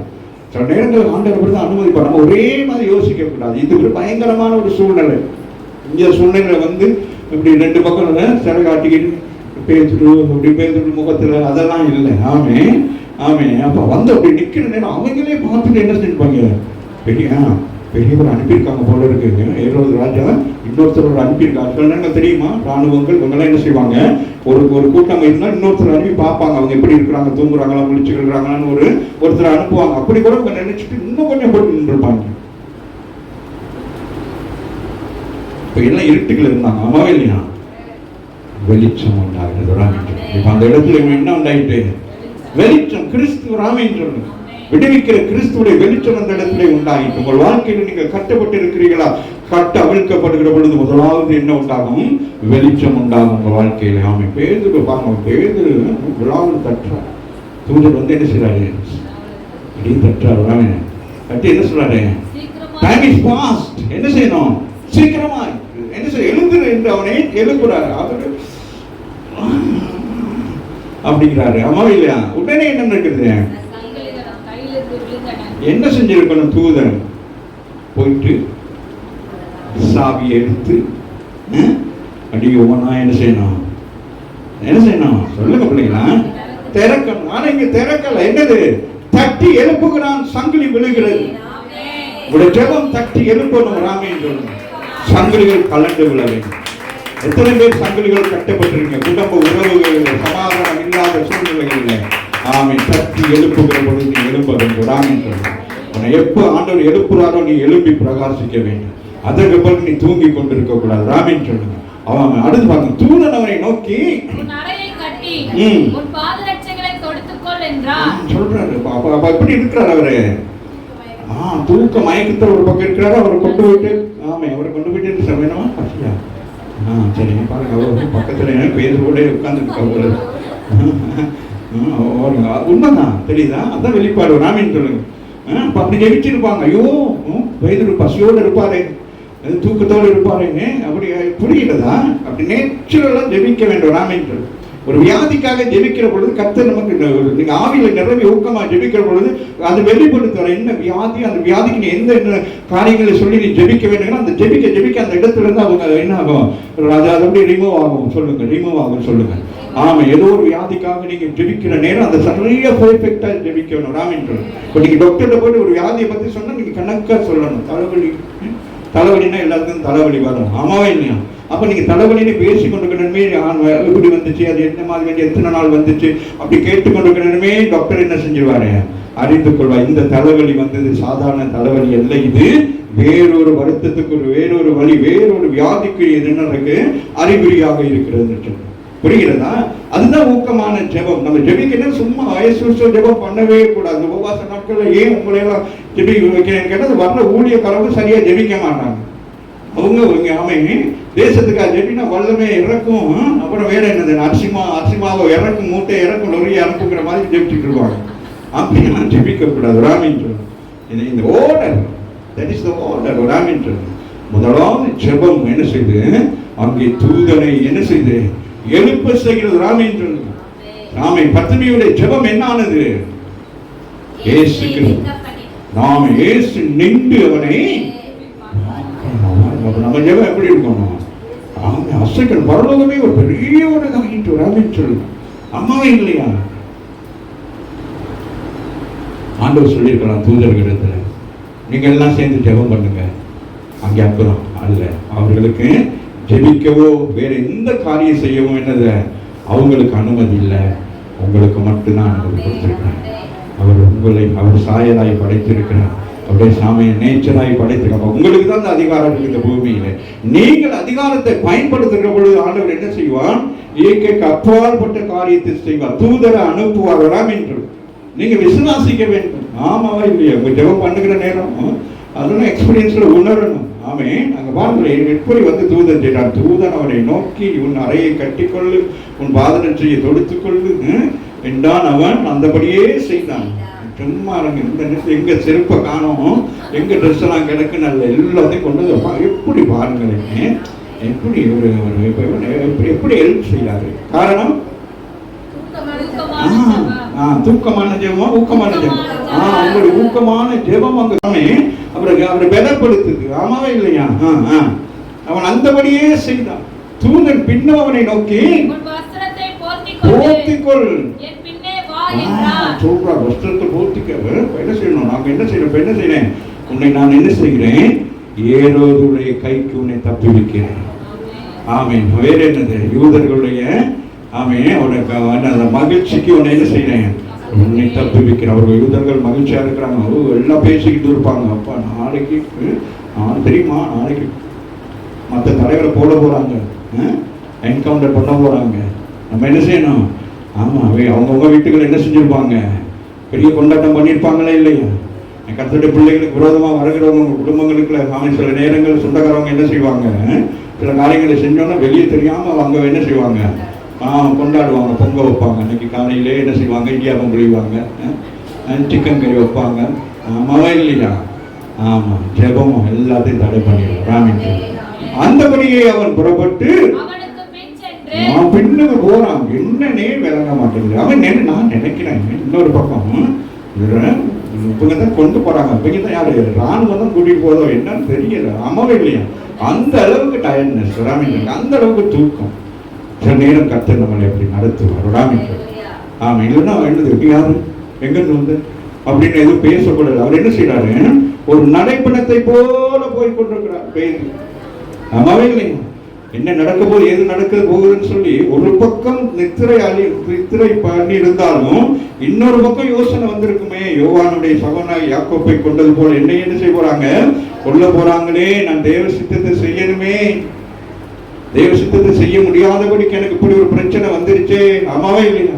A: சில நேரங்கள் ஆண்டவர் தான் அனுமதிப்பார். நம்ம ஒரே மாதிரி யோசிக்க கூடாது. இது ஒரு பயங்கரமான ஒரு சூழ்நிலை. இந்த சூழ்நிலை வந்து இப்படி 2 பக்கம் சிறகு காட்டிக்கிட்டு பேசிட்டு இப்படி பேசிட்டு முகத்துல அதெல்லாம் இல்லை. ஆமே ஆமே. அப்ப வந்து அப்படி நிக்கிற நேரம் அவங்களே பார்த்துட்டு என்ன செஞ்சுப்பாங்க, பெரியவர் அனுப்பியிருக்காங்க போல இருக்குங்க. ஏரோது ராஜா இன்னொருத்தர் அனுப்பியிருக்காங்க. சில நேரங்கள் தெரியுமா, ராணுவங்கள் இவங்கெல்லாம் என்ன செய்வாங்க, ஒரு கூட்டம் இருந்தால் இன்னொருத்தர் அனுப்பி பார்ப்பாங்க அவங்க எப்படி இருக்கிறாங்க, தூங்குறாங்களா முழிச்சு இருக்கிறாங்களான்னு ஒருத்தர் அனுப்புவாங்க. அப்படி கூட அவங்க நினைச்சிட்டு இன்னும் கொஞ்சம் போட்டு நின்றுப்பாங்க. இப்ப எல்லாம் இருட்டுகள் இருந்தாங்க. அம்மாவே இல்லையா, வெளிச்சம் உண்டாகிறது. ராமன் இப்ப அந்த இடத்துல என்ன உண்டாயிட்டு, வெளிச்சம். கிறிஸ்து ராமன் சொல்லுங்க, விடுவிக்கிற கிறிஸ்துவுடைய வெளிச்சம் அந்த இடத்துல உண்டாயிட்டு. உங்கள் வாழ்க்கையில் நீங்க கட்டப்பட்டு இருக்கிறீர்களா, கட்ட அவிழ்க்கப்படுகிற பொழுது முதலாவது என்ன உண்டாகும், வெளிச்சம் உண்டாகும் உங்க வாழ்க்கையில. ஆமை. பேதுரு பாருங்க, பேதுரு விழாவில் தட்டுறார். தூதர் வந்து என்ன செய்யறாரு, இப்படி தட்டுறாரு. ராமன் தட்டி என்ன சொல்றாரு, டைம் இஸ் பாஸ்ட், என்ன செய்யணும், சீக்கிரமா என்ன செய்ய, எழுந்துரு என்று அவனை எழுப்புறாரு. அவரு அப்படிங்கிறாரு. அம்மா இல்லையா, உடனே என்ன நடக்குது, என்ன செஞ்சிருக்கணும், தூதன் போயிட்டு சாவியை எடுத்து அடி ஒவ்வொன்னா என்ன செய்யணும், என்ன செய்யணும் சொல்லுங்க பிள்ளைங்களா, திறக்கணும். ஆனா இங்க திறக்கல. என்னது, தட்டி எழுப்புகிறான், சங்கிலி விழுகிறது. உடைய ஜெபம் தட்டி எழுப்பணும். ராமன் சொல்லுங்க, சங்கிலிகள் கலண்டு விழ வேண்டும். எத்தனை பேர் சங்கிலிகள் கட்டப்பட்டிருக்க, குடும்ப உறவுகள் சமாதானம் இல்லாத சூழ்நிலைகளில் ஆமை தட்டி எழுப்புகிற பொழுது நீ எழுப்ப வேண்டும். ராமன் சொல்லுங்க, உன்னை எப்போ ஆண்டவர் எழுப்புறாரோ நீ எழுப்பி பிரகாசிக்க வேண்டும். அதற்கு பிறகு நீ தூங்கி கொண்டிருக்க கூடாது. ராமன் சொல்லுங்க. அவன் அடுத்து பாருங்க, தூதன் அவனை நோக்கி சொல்றாரு. அப்ப எப்படி இருக்கிறார் அவரு, தூக்க மயக்கத்தில் ஒரு பக்கம் இருக்கிறாரு. அவரை கொண்டு போயிட்டு அவரை கொண்டு போயிட்டு வேணுமா பசியா, சரி பாருங்க, அவர் பக்கத்துல பேரோட உட்கார்ந்து உண்மைதான், தெரியுதா, அதான் வெளிப்பாடு. ராமன் சொல்லுங்க. அப்படி ஜெபிச்சிருப்பாங்க. ஐயோ வயது பசியோடு இருப்பாரு, தூக்கத்தோடு இருப்பாருங்க. அப்படி புரியுதா, அப்படி நேச்சுரலா ஜெபிக்க வேண்டும். ராமன் சொல்லு, ஒரு வியாதிக்காக ஜெபிக்கிற பொழுது கர்த்தர் நமக்கு நீங்க ஆவியில நிரம்பி ஊக்கமா ஜெபிக்கிற பொழுது அது வெளிப்படுத்துற என்ன வியாதி, அந்த வியாதிக்கு நீ என்ன காரியங்களை சொல்லி நீ ஜெபிக்க வேண்டும், அந்த ஜெபிக்க அந்த இடத்துல இருந்து அவங்க என்ன ஆகும், அது அப்படியே ரிமூவ் ஆகும். சொல்லுங்க, ரிமூவ் ஆகும் சொல்லுங்க. ஆமா, ஏதோ ஒரு வியாதிக்காக நீங்க ஜெபிக்கிற நேரம் அந்த சரியா பெர்ஃபெக்ட்டா ஜெபிக்கணும். ராமின் இப்போ நீங்க டாக்டர்கிட்ட போயிட்டு ஒரு வியாதியை பத்தி சொன்னா நீங்க கணக்கா சொல்லணும். தலைவலினா எல்லாத்துக்கும் தலைவலி வரும், ஆமாவா இல்லையா? அப்ப நீங்க தலைவலின்னு பேசி கொண்டிருக்கணுமே, எப்படி வந்துச்சு, அது என்ன மாதிரி எத்தனை நாள் வந்துச்சு அப்படி கேட்டுக்கொண்டிருக்கணுமே, டாக்டர் என்ன செஞ்சிருவாரு, அறிந்து கொள்வார். இந்த தலைவலி வந்தது சாதாரண தலைவலி அல்ல, இது வேறொரு வருத்தத்துக்கு வேறொரு வழி, வேறொரு வியாதிக்கு இது என்ன இருக்கு, அறிகுறியாக இருக்கிறது. புரிகிறதா? அதுதான் ஊக்கமான ஜெபம். நம்ம ஜெபிக்கணும், சும்மா வயசு ஜெபம் பண்ணவே கூடாது. உபவாச நாட்கள்ல ஏன் உங்களை எல்லாம் ஜெபிக்க வைக்கிறேன்னு கேட்டது, வர்ற ஊழியக்காரங்க சரியா ஜெபிக்க மாட்டாங்க. அவங்க ஆமைங்க தேசத்துக்காக ஜெபினா வல்லமே இறக்கும், அப்புறம் வேற என்னது, அரிசிமாவை இறக்கும், மூட்டை இறக்கும், லொரிய இறக்குங்கிற மாதிரி ஜெபிச்சுட்டு இருப்பாங்க. அப்படின்னா ஜெபிக்க கூடாது. ராமின் இந்த order, that is the order. ராமின் முதலாவது ஜெபம் என்ன செய்து, அங்கே தூதனை என்ன செய்து எழுப்ப செய்கிறது. ராமின் ராமே பத்மியுடைய ஜெபம் என்ன ஆனது, இயேசுக்கு நாம இயேசு நின்று அவனை, நம்ம ஜெபம் எப்படி இருக்கணும், அசைக்கணும். பரலோகமே ஒரு பெரிய ஒரு ராமின் சொல்லுங்க, அம்மாவே இல்லையா? ஆண்டவர் சொல்லியிருக்கலாம் தூதர்களிடத்துல, நீங்க எல்லாம் சேர்ந்து ஜெபம் பண்ணுங்க. அங்கே அப்புறம் அல்ல, அவர்களுக்கு ஜெபிக்கவோ வேற எந்த காரியம் செய்யவோ என்னது அவங்களுக்கு அனுமதி இல்லை, உங்களுக்கு மட்டும்தான் அனுமதி கொடுத்திருக்கிறார். அவர் உங்களை அவர் சாயலாய் படைத்திருக்கிறார், அவருடைய சாமியை நேச்சராய் படைத்திருக்கிறார். உங்களுக்கு தான் அந்த அதிகாரம் இருக்கு இந்த பூமியில. நீங்கள் அதிகாரத்தை பயன்படுத்துகிற பொழுது ஆண்டவர் என்ன செய்வான், இயற்கைக்கு அப்பாற்பட்ட காரியத்தை செய்வார், தூதரை அனுப்புவார். வராம் என்று நீங்க விசுவாசிக்க வேண்டும். ஆமாவா இல்லையா? உங்க ஜெபம் பண்ணுகிற நேரம் அதெல்லாம் எக்ஸ்பீரியன்ஸ்ல உணரணும். ஆமே, அங்க பாருங்க எப்படி வந்து தூதன் செய்றான். தூதன் அவனை நோக்கி, உன் அறையை கட்டிக்கொள்ளு, உன் பாதனை செய்ய தொடுத்துக்கொள்ளு என்றான். அவன் அந்தபடியே செய்தான். சும்மா இந்த எங்க செருப்பை காணோம், எங்க ட்ரெஸ் எல்லாம் கிடக்கு, நல்ல எல்லாத்தையும் கொண்டு எப்படி பாருங்களேன், எப்படி ஒரு எப்படி ஹெல்ப் செய்யறாரு. காரணம் தூக்கமான ஜெபம், ஊக்கமான ஜெபம். உங்களுடைய ஊக்கமான ஜெபம் அங்க அவரை பலப்படுத்துது. ஆமாவே இல்லையா? அவன் அந்தபடியே செய்தான். தூதன் பின்னும் அவனை நோக்கி, போர்த்திக்கொள், சொல்றா, வஸ்திரத்தை போர்த்திக்க. என்ன செய்யணும், நாங்க என்ன செய்யணும், என்ன செய்யறேன், உன்னை நான் என்ன செய்கிறேன், ஏரோதுடைய கைக்கு உன்னை தப்புவிக்கிறேன். ஆமீன். வேற என்னது, யூதர்களுடைய மகிழ்ச்சிக்கு உன்னை என்ன செய்யறேன், உன்னை தப்புவிக்கிறேன். அவர்கள் யூதர்கள் மகிழ்ச்சியா இருக்கிறாங்க, எல்லாம் பேசிக்கிட்டு இருப்பாங்க. அப்பா நாளைக்கு தெரியுமா, நாளைக்கு மற்ற தலைவரை போட போறாங்க, என்கவுண்டர் பண்ண போறாங்க. நம்ம என்ன செய்யணும், ஆமா அவங்கவுங்க வீட்டுகள் என்ன செஞ்சிருப்பாங்க, பெரிய கொண்டாட்டம் பண்ணியிருப்பாங்களே இல்லையா? கர்த்தருடைய பிள்ளைகளுக்கு விரோதமாக வருகிறவங்க குடும்பங்களுக்கு சில நேரங்கள் சொந்தக்காரவங்க என்ன செய்வாங்க, சில காரியங்களை செஞ்சோன்னா வெளியே தெரியாம அவங்க என்ன செய்வாங்க, கொண்டாடுவாங்க, பொங்க வைப்பாங்க. அன்னைக்கு காலையிலே என்ன செய்வாங்க, இடியாப்பம் புரிவாங்க, சிக்கன் கறி வைப்பாங்க. ஆமாவா இல்லையா? ஆமா, ஜெபமும் எல்லாத்தையும் தடை பண்ணிடுவான். அந்தபடியே அவன் புறப்பட்டு பின்னுக்கு போறான். என்னன்னே விளங்க மாட்டேங்குது. அவன் நான் நினைக்கிறேன் இன்னொரு பக்கம் இப்பதான் கொண்டு போறாங்க, இப்பதான் யாரு ராணுவம் தான் கூட்டிட்டு போதோ என்னன்னு தெரியல. ஆமாவே இல்லையா? அந்த அளவுக்கு டயர்ட்னஸ், அந்த அளவுக்கு தூக்கம். சில நேரம் கர்த்தர் நம்மளை எப்படி நடத்துவார். ஆமா, இல்லைன்னா என்னது யாரு எங்கிருந்து வந்து அப்படின்னு எதுவும் பேசக்கூடாது. அவர் என்ன செய்யறாரு, ஒரு நடைப்பணத்தை போல போய் கொண்டிருக்கிறார் பேரு. ஆமாவே இல்லையா? என்ன நடக்க போது, ஏது நடக்க போகுதுன்னு சொல்லி ஒரு பக்கம் நித்திரை பண்ணி இருந்தாலும் இன்னொரு பக்கம் யோசனை வந்திருக்குமே, யோவானுடைய சகோதரனாகிய யாக்கோபை கொண்டது போல என்ன செய்ய போறாங்க, கொல்ல போறாங்களே, நான் தேவ சித்தத்தை செய்யணுமே, தேவ சித்தத்தை செய்ய முடியாதபடிக்கு எனக்கு இப்படி ஒரு பிரச்சனை வந்துருச்சே. ஆமாவே இல்லையா?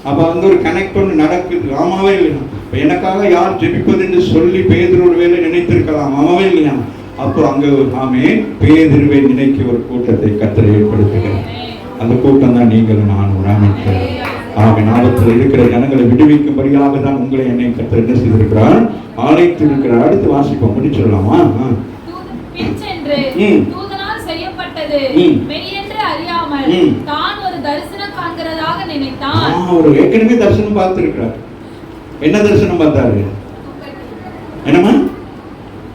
A: அப்ப வந்து ஒரு கனெக்ட் ஒன்று நடக்குது. ஆமாவே இல்லையா? இப்ப எனக்காக யார் ஜெபிப்பது என்று சொல்லி பேதுரு ஒரு வேலை நினைத்திருக்கலாம். ஆமாவே இல்லையா? அப்போ அங்க பேதுருவை நினைக்க ஒரு கூட்டத்தை கர்த்தர் ஏற்படுத்துகிறார். அந்த கூட்டம் தான் நீங்களும் நானும். ஆபத்தில் இருக்கிற ஜனங்களை விடுவிக்கும்படியாக தான் உங்களை என்னை கர்த்தர் என்ன செய்திருக்கிறார், அழைத்து இருக்கிறார். அடுத்து வாசிப்போம், முடிச்சிடலாமா?
B: செய்யப்பட்டது மெய் என்று அறியாமல் தான் ஒரு தரிசனம் காண்கிறதாக நினைத்தான்.
A: ஒரு ஏற்கனவே தரிசனம் பார்த்திருக்கிறார். என்ன தரிசனம் பார்த்தாரு? என்னமா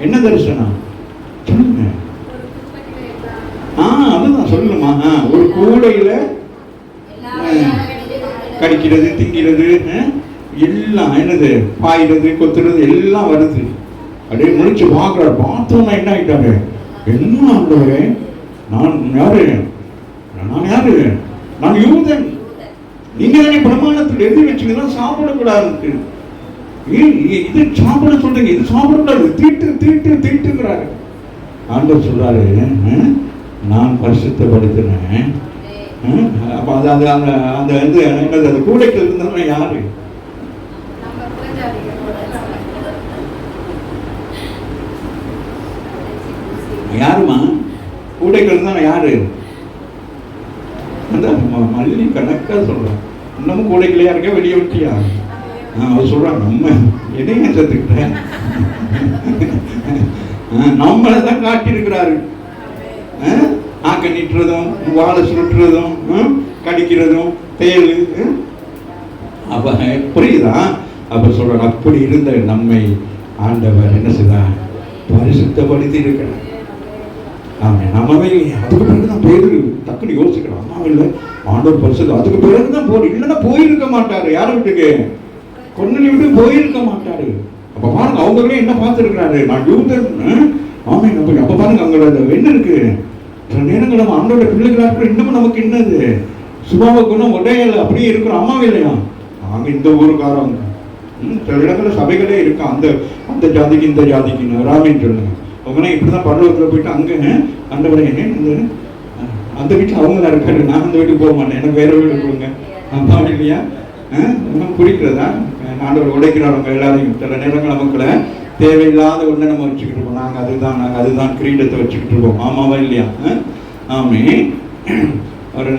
A: என்ன தரிசனம் சொல்லுங்க. அதுதான் சொல்லுமா. ஒரு கூடையில கடிக்கிறது, திங்கிறது, எல்லாம் என்னது பாயிறது, கொத்துறது எல்லாம் வருது. அப்படியே முடிச்சு பார்க்கிறார். பார்த்தோம்னா என்ன ஆயிட்டாரு? என்ன ஆண்டவரே, நான் யாரு? நான் யூதன். நீங்க தானே பிரமாணத்தில் எழுதி வச்சுக்கலாம் சாப்பிடக்கூடாது. இது சாப்பிட சொல்றீங்க, இது சாப்பிடக்கூடாது, தீட்டுங்கிறாரு. ஆண்டவர் சொல்றாரு, நான் பரிசுத்தப்படுத்தினேன். அப்ப அந்த கூடைகள் இருந்தவங்க யாரு? யாருமா கூடைகள் இருந்தா யாரு? அந்த மல்லி கணக்கா சொல்றான். இன்னமும் கூடைகளையா இருக்க வெளியே விட்டியா? அவர் சொல்றான், நம்ம எதையும் சேர்த்துக்கிட்டேன், நம்மளதான் காட்டியிருக்கிறாரு. ஆக்க நீட்டுறதும், வாழை சுருட்டுறதும், கடிக்கிறதும், தேல். அப்ப புரியுதா? அப்ப சொல்றாரு, அப்படி இருந்த நம்மை ஆண்டவர் என்ன செய்தார்? பரிசுத்தப்படுத்தி இருக்கிறார். நம்மவே அதுக்கு பிறகுதான் பேரு டக்குனு யோசிக்கலாம். அம்மா இல்லை ஆண்டவர் பரிசுத்தம், அதுக்கு பிறகுதான் போய், இல்லைன்னா போயிருக்க மாட்டாரு. யாரை வீட்டுக்கு? கொன்னி விட்டு போயிருக்க மாட்டாரு. அப்ப பாருங்க, அவங்களே என்ன பார்த்துருக்கிறாரு? நான் யூதன். ஆமா, அப்ப பாருங்க அவங்களோட என்ன இருக்கு. சில நேரங்கள் நம்ம ஆண்டோட பிள்ளைகளா இருக்கிற இன்னமும் நமக்கு என்னது சுபாவ குணம் உடையல அப்படியே இருக்கிறோம். அம்மாவே இல்லையா? நாங்க இந்த ஊருக்காரங்க. சில இடத்துல சபைகளே இருக்கு, அந்த அந்த ஜாதிக்கு இந்த ஜாதிக்கு ராமின்னு சொல்லுங்க. அவங்கன்னா இப்படிதான் பரலோகத்தில் போயிட்டு அங்கே ஆண்டவரே அந்த வீட்டில் அவங்களா இருக்காரு, நான் அந்த வீட்டுக்கு போக மாட்டேன், எனக்கு வேற வீடு கொடுங்க. அம்மா இல்லையா? குறிக்கிறதா? ஆண்டவர் உடைக்கிறவங்க எல்லாரையும் சில நேரங்கள் நமக்குள்ள தேவையில்லாத ஒண்ணு நம்ம வச்சுக்கிட்டு இருப்போம். நாங்கள் அதுதான் கிரீடத்தை வச்சுக்கிட்டு இருப்போம். ஆமாவா இல்லையா? ஆமே. ஒரு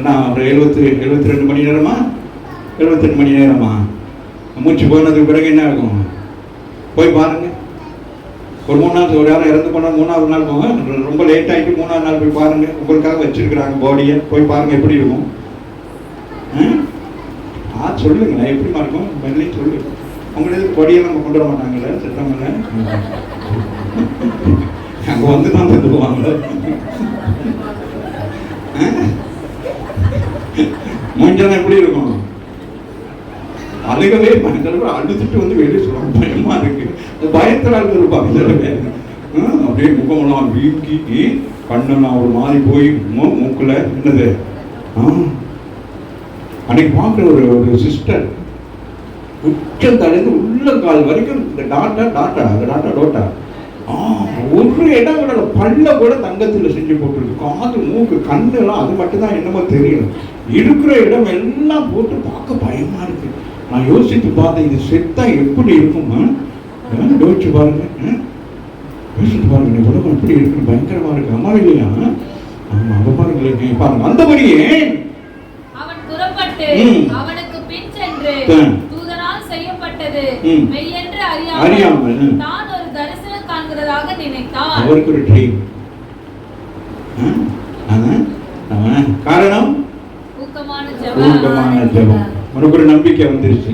A: 72 மணி நேரமா 72 மணி நேரமா மூச்சு போனதுக்கு பிறகு என்ன ஆகும்? போய் பாருங்க. ஒரு 3 நாள், ஒரு யாரும் இறந்து போனால் 3ஆவது நாள் போங்க. ரொம்ப லேட் ஆகிட்டு 3ஆவது நாள் போய் பாருங்க. உங்களுக்காக வச்சிருக்கிறாங்க பாடியை, போய் பாருங்க எப்படி இருக்கும். சொல்லுங்களேன், எப்படிமா இருக்கும்? வெள்ளி சொல்லு. அவங்களே பொடியை நம்ம கொண்டு வர மாட்டாங்கல்ல செத்தவங்கள, அங்க வந்து தான் செத்துக்குவாங்கள. மூஞ்செல்லாம் எப்படி இருக்கும்? அழுகவே அழுதுட்டு வந்து வெளியே சொல்லுவாங்க, பயமா இருக்கு. பயத்துல இருப்பாங்க சில பேர். அப்படியே முகமெல்லாம் வீங்கி கண்ணெல்லாம் ஒரு மாதிரி போய் மூக்குல என்னது. அன்னைக்கு பார்க்குற ஒரு சிஸ்டர் உச்சம் தலைந்து உள்ள கால் வரைக்கும் இந்த டோட்டா ஒரு இடம் கூட பல்ல கூட தங்கத்தில் செஞ்சு போட்டுருக்கு. காது, மூக்கு, கண்ணு எல்லாம் அது மட்டும் தான் என்னமோ தெரியல. இருக்கிற இடம் எல்லாம் போட்டு பார்க்க பயமா இருக்கு. நான் யோசித்து பார்த்தேன், இது செத்தா எப்படி இருக்கும்? யோசிச்சு பாருங்க, உலகம் எப்படி இருக்கு, பயங்கரமா இருக்கு. அம்மா இல்லையா? ஆமா, அதை பாருங்க பாருங்க. அந்தபடியே
B: அவன் புறப்பட்டு அவனுக்கு பின் சென்று தூதனால் செய்யப்பட்டது மெய் என்று அறியாமல் தான் ஒரு தரிசனம் காண்கிறதாக நினைத்தான்.
A: அவருக்கு ஒரு ட்ரீம். காரணம் ஊக்கமான ஜெபம். உனக்கு ஒரு நம்பிக்கை வந்துருச்சு.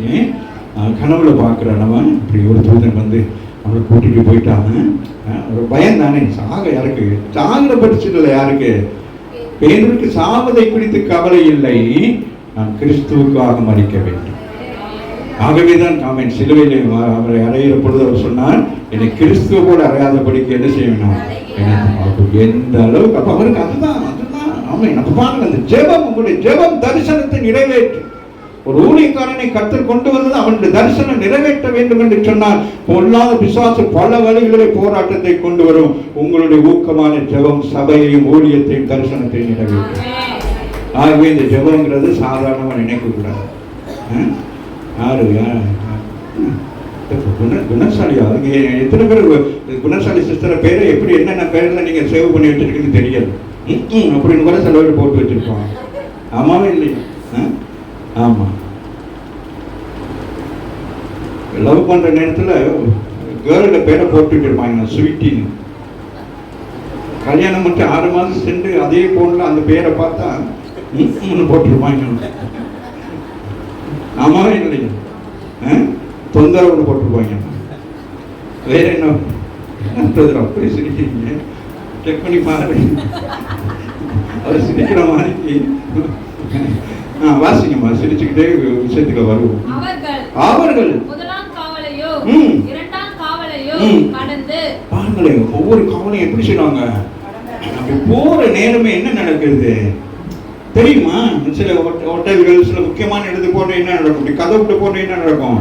A: கனவுல பார்க்குற நம்ம இப்படி ஒரு தூதன் வந்து அவரை கூட்டிட்டு போயிட்டாங்க. ஒரு பயம் தானே. யாருக்கு சாகிற படிச்சுட்டு யாருக்கு? பேருக்கு சாவதை குறித்து கவலை இல்லை, நான் கிறிஸ்துவுக்காக மறிக்க வேண்டும். ஆகவேதான் காமன் சிலுவையில் அவரை அறையிற பொழுது அவர் சொன்னார், என்னை கிறிஸ்துவ கூட அறையாதபடிக்கு என்ன செய்யணும்? எந்த அளவுக்கு அப்ப அவருக்கு அதுதான் ஆமை. நம்ம பாருங்க, அந்த ஜெபம், உங்களுடைய ஜெபம் தரிசனத்தை நிறைவேற்று. ஒரு ஊழியக்காரனை கர்த்தர் கொண்டு வந்தது அவனுடைய தரிசனம் நிறைவேற்ற வேண்டும் என்று சொன்னால் பொல்லாத பிசாசு பல வழிகளிலே போராட்டத்தை கொண்டு வரும். உங்களுடைய ஊக்கமான ஜெபம் சபையையும் ஊழியத்தையும் தரிசனத்தையும் நிறைவேற்றும். ஆகவே இந்த ஜெபங்கிறது சாதாரணமாக நினைக்கக்கூடாது. குணசாலியா எத்தனை பேர் குணசாலி சிஸ்டரை பேரை எப்படி என்னென்ன பேர்ல நீங்க சேவ் பண்ணி வச்சிருக்கீங்கன்னு தெரியல அப்படின்னு கூட சில பேர் போட்டு வச்சிருப்பாங்க. ஆமாவே இல்லையா? ஆமா. லவ் பண்ற நேரத்துல கேர்ளோட பேரை போட்டுட்டு இருப்பாங்க, ஸ்வீட்டின்னு. கல்யாணம் மட்டும் 6 மாதம் சென்று அதே போன்ல அந்த பேரை பார்த்தா போட்டிருப்பாங்க. ஆமாவே இல்லைங்க, தொந்தரவுன்னு போட்டிருப்பாங்க. வேற என்ன அப்படி சிரிக்கிறீங்க? செக் பண்ணி பாரு, அவர் சிரிக்கிற மாதிரி. வாசிங்கம்மா, சிரிச்சுக்கிட்டே விஷயத்துக்கு வருவோம். அவர்கள்
B: முதலாம் காவலையோ இரண்டாம் காவலையோ கடந்து,
A: பாருங்களேன் ஒவ்வொரு காவலையும் எப்படி செய்வாங்க. அப்படி போற நேரமே என்ன நடக்குது தெரியுமா? சில ஹோட்டல்கள், சில முக்கியமான இடத்துக்கு போன என்ன நடக்கும், கதவுக்கு போன என்ன நடக்கும்?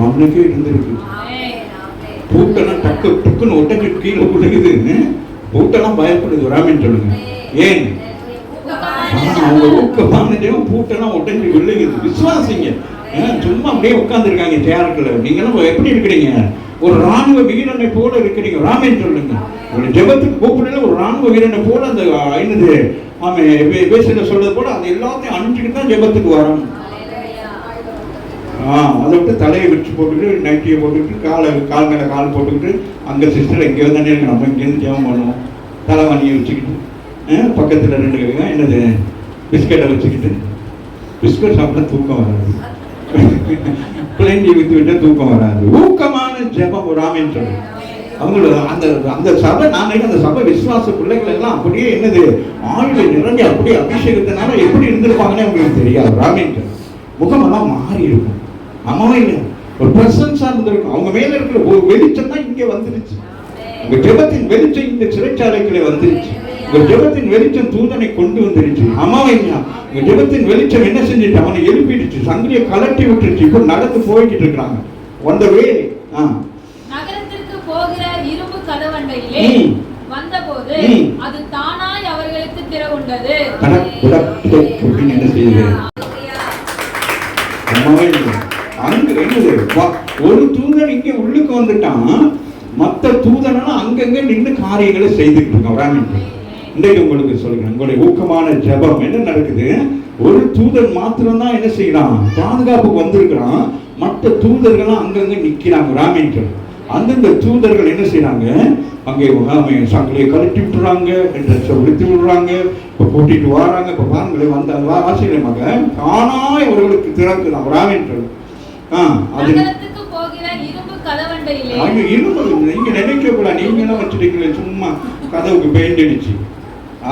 A: அவனுக்கே இருந்திருக்கு. பூட்டெல்லாம் டக்கு டக்குன்னு ஒட்டக்கு கீழே விழுகுது. பூட்டெல்லாம் பயப்படுது. ராமின் சொல்லுங்க, ஏன்? அவங்க ஊக்கமான தேவன் பூட்டெல்லாம் ஒட்டஞ்சு விழுகுது. விசுவாசிங்க, சும்மா அப்படியே உட்கார்ந்துருக்காங்க சேரத்துல. நீங்களும் எப்படி இருக்கிறீங்க? ஒரு ராணுவ வீரனை போல இருக்கிறீங்க. ராமின் சொல்லுங்க, ஒரு ஜெபத்துக்கு கூப்பிடல ஒரு ராணுவ வீரனை போல அந்த என்னது பேசுற சொல்றது போல அந்த எல்லாத்தையும் அனுப்பிச்சுட்டு தான் ஜெபத்துக்கு வரணும். அதை விட்டு தலையை விரிச்சு போட்டுக்கிட்டு, நைட்டியை போட்டுக்கிட்டு, கால் மேலே கால் போட்டுக்கிட்டு, அங்கே சிஸ்டர் எங்கேயோ தானே இருக்கு, நம்ம இங்கேருந்து ஜெபம் பண்ணுவோம். தலைவாணியை வச்சுக்கிட்டு, பக்கத்தில் 2 என்னது பிஸ்கட்டை வச்சுக்கிட்டு, பிஸ்கட் சாப்பிட்டா தூக்கம் வராது, பிளேண்டி வித்து விட்டால் தூக்கம் வராது. ஊக்கமான ஜெபம் ராமின் சொல்லு. அவங்களோட அந்த அந்த சபை, நான் அந்த சபை விசுவாச பிள்ளைகள் எல்லாம் அப்படியே என்னது ஆயுள் நிறைஞ்சு அப்படியே அபிஷேகத்தினால எப்படி இருந்திருப்பாங்கன்னு அவங்களுக்கு தெரியாது. ராமின் முகமெல்லாம் மாறி இருக்கும். அம்மாவே இல்லை, ஒரு பிரசன்ஸா இருந்திருக்கும். அவங்க மேல இருக்கிற ஒரு வெளிச்சம் தான் இங்க வந்துருச்சு. உங்க ஜெபத்தின் வெளிச்சம் இந்த சிறைச்சாலைக்குள்ள வந்துருச்சு. உங்க ஜெபத்தின் வெளிச்சம் தூதனை கொண்டு வந்துருச்சு. அம்மாவே இல்லையா, உங்க ஜெபத்தின் வெளிச்சம் என்ன செஞ்சுட்டு அவனை எழுப்பிடுச்சு, சங்கிலியை கலட்டி விட்டுருச்சு. இப்ப நடந்து போய்கிட்டு இருக்கிறாங்க. வந்தவே
B: நகரத்திற்கு போகிற இரும்பு கதவண்டையிலே வந்தபோது அது தானாய் அவர்களுக்கு திறவுண்டது.
A: என்ன செய்யுது? அங்க என்னது, ஒரு தூதன் இங்க உள்ளுக்கு வந்துட்டான், மற்ற தூதனா அங்கங்க நின்று காரியங்களை செய்துட்டு இருக்கான். இன்றைக்கு உங்களுக்கு சொல்றேன், உங்களுடைய ஊக்கமான ஜெபம் என்ன நடக்குது? ஒரு தூதன் மாத்திரம் தான் என்ன செய்யறான், பாதுகாப்புக்கு வந்திருக்கிறான். மற்ற தூதர்கள்லாம் அங்கங்க நிக்கிறாங்க. ராமேஸ்வரம் அந்தந்த தூதர்கள் என்ன செய்யறாங்க, அங்கே சங்கிலியை கழட்டி விட்டுறாங்க, விடுத்து விடுறாங்க, இப்போ கூட்டிட்டு வராங்க. இப்போ பாருங்களே வந்த ஆசிரியமாக தானாய் அவர்களுக்கு திறக்குதான். ராமேஸ்வரம் இரும்பு நீங்க நினைக்க கூட, நீங்க எல்லாம் வச்சிருக்கீங்க சும்மா கதவுக்கு பெயிண்ட் அடிச்சு.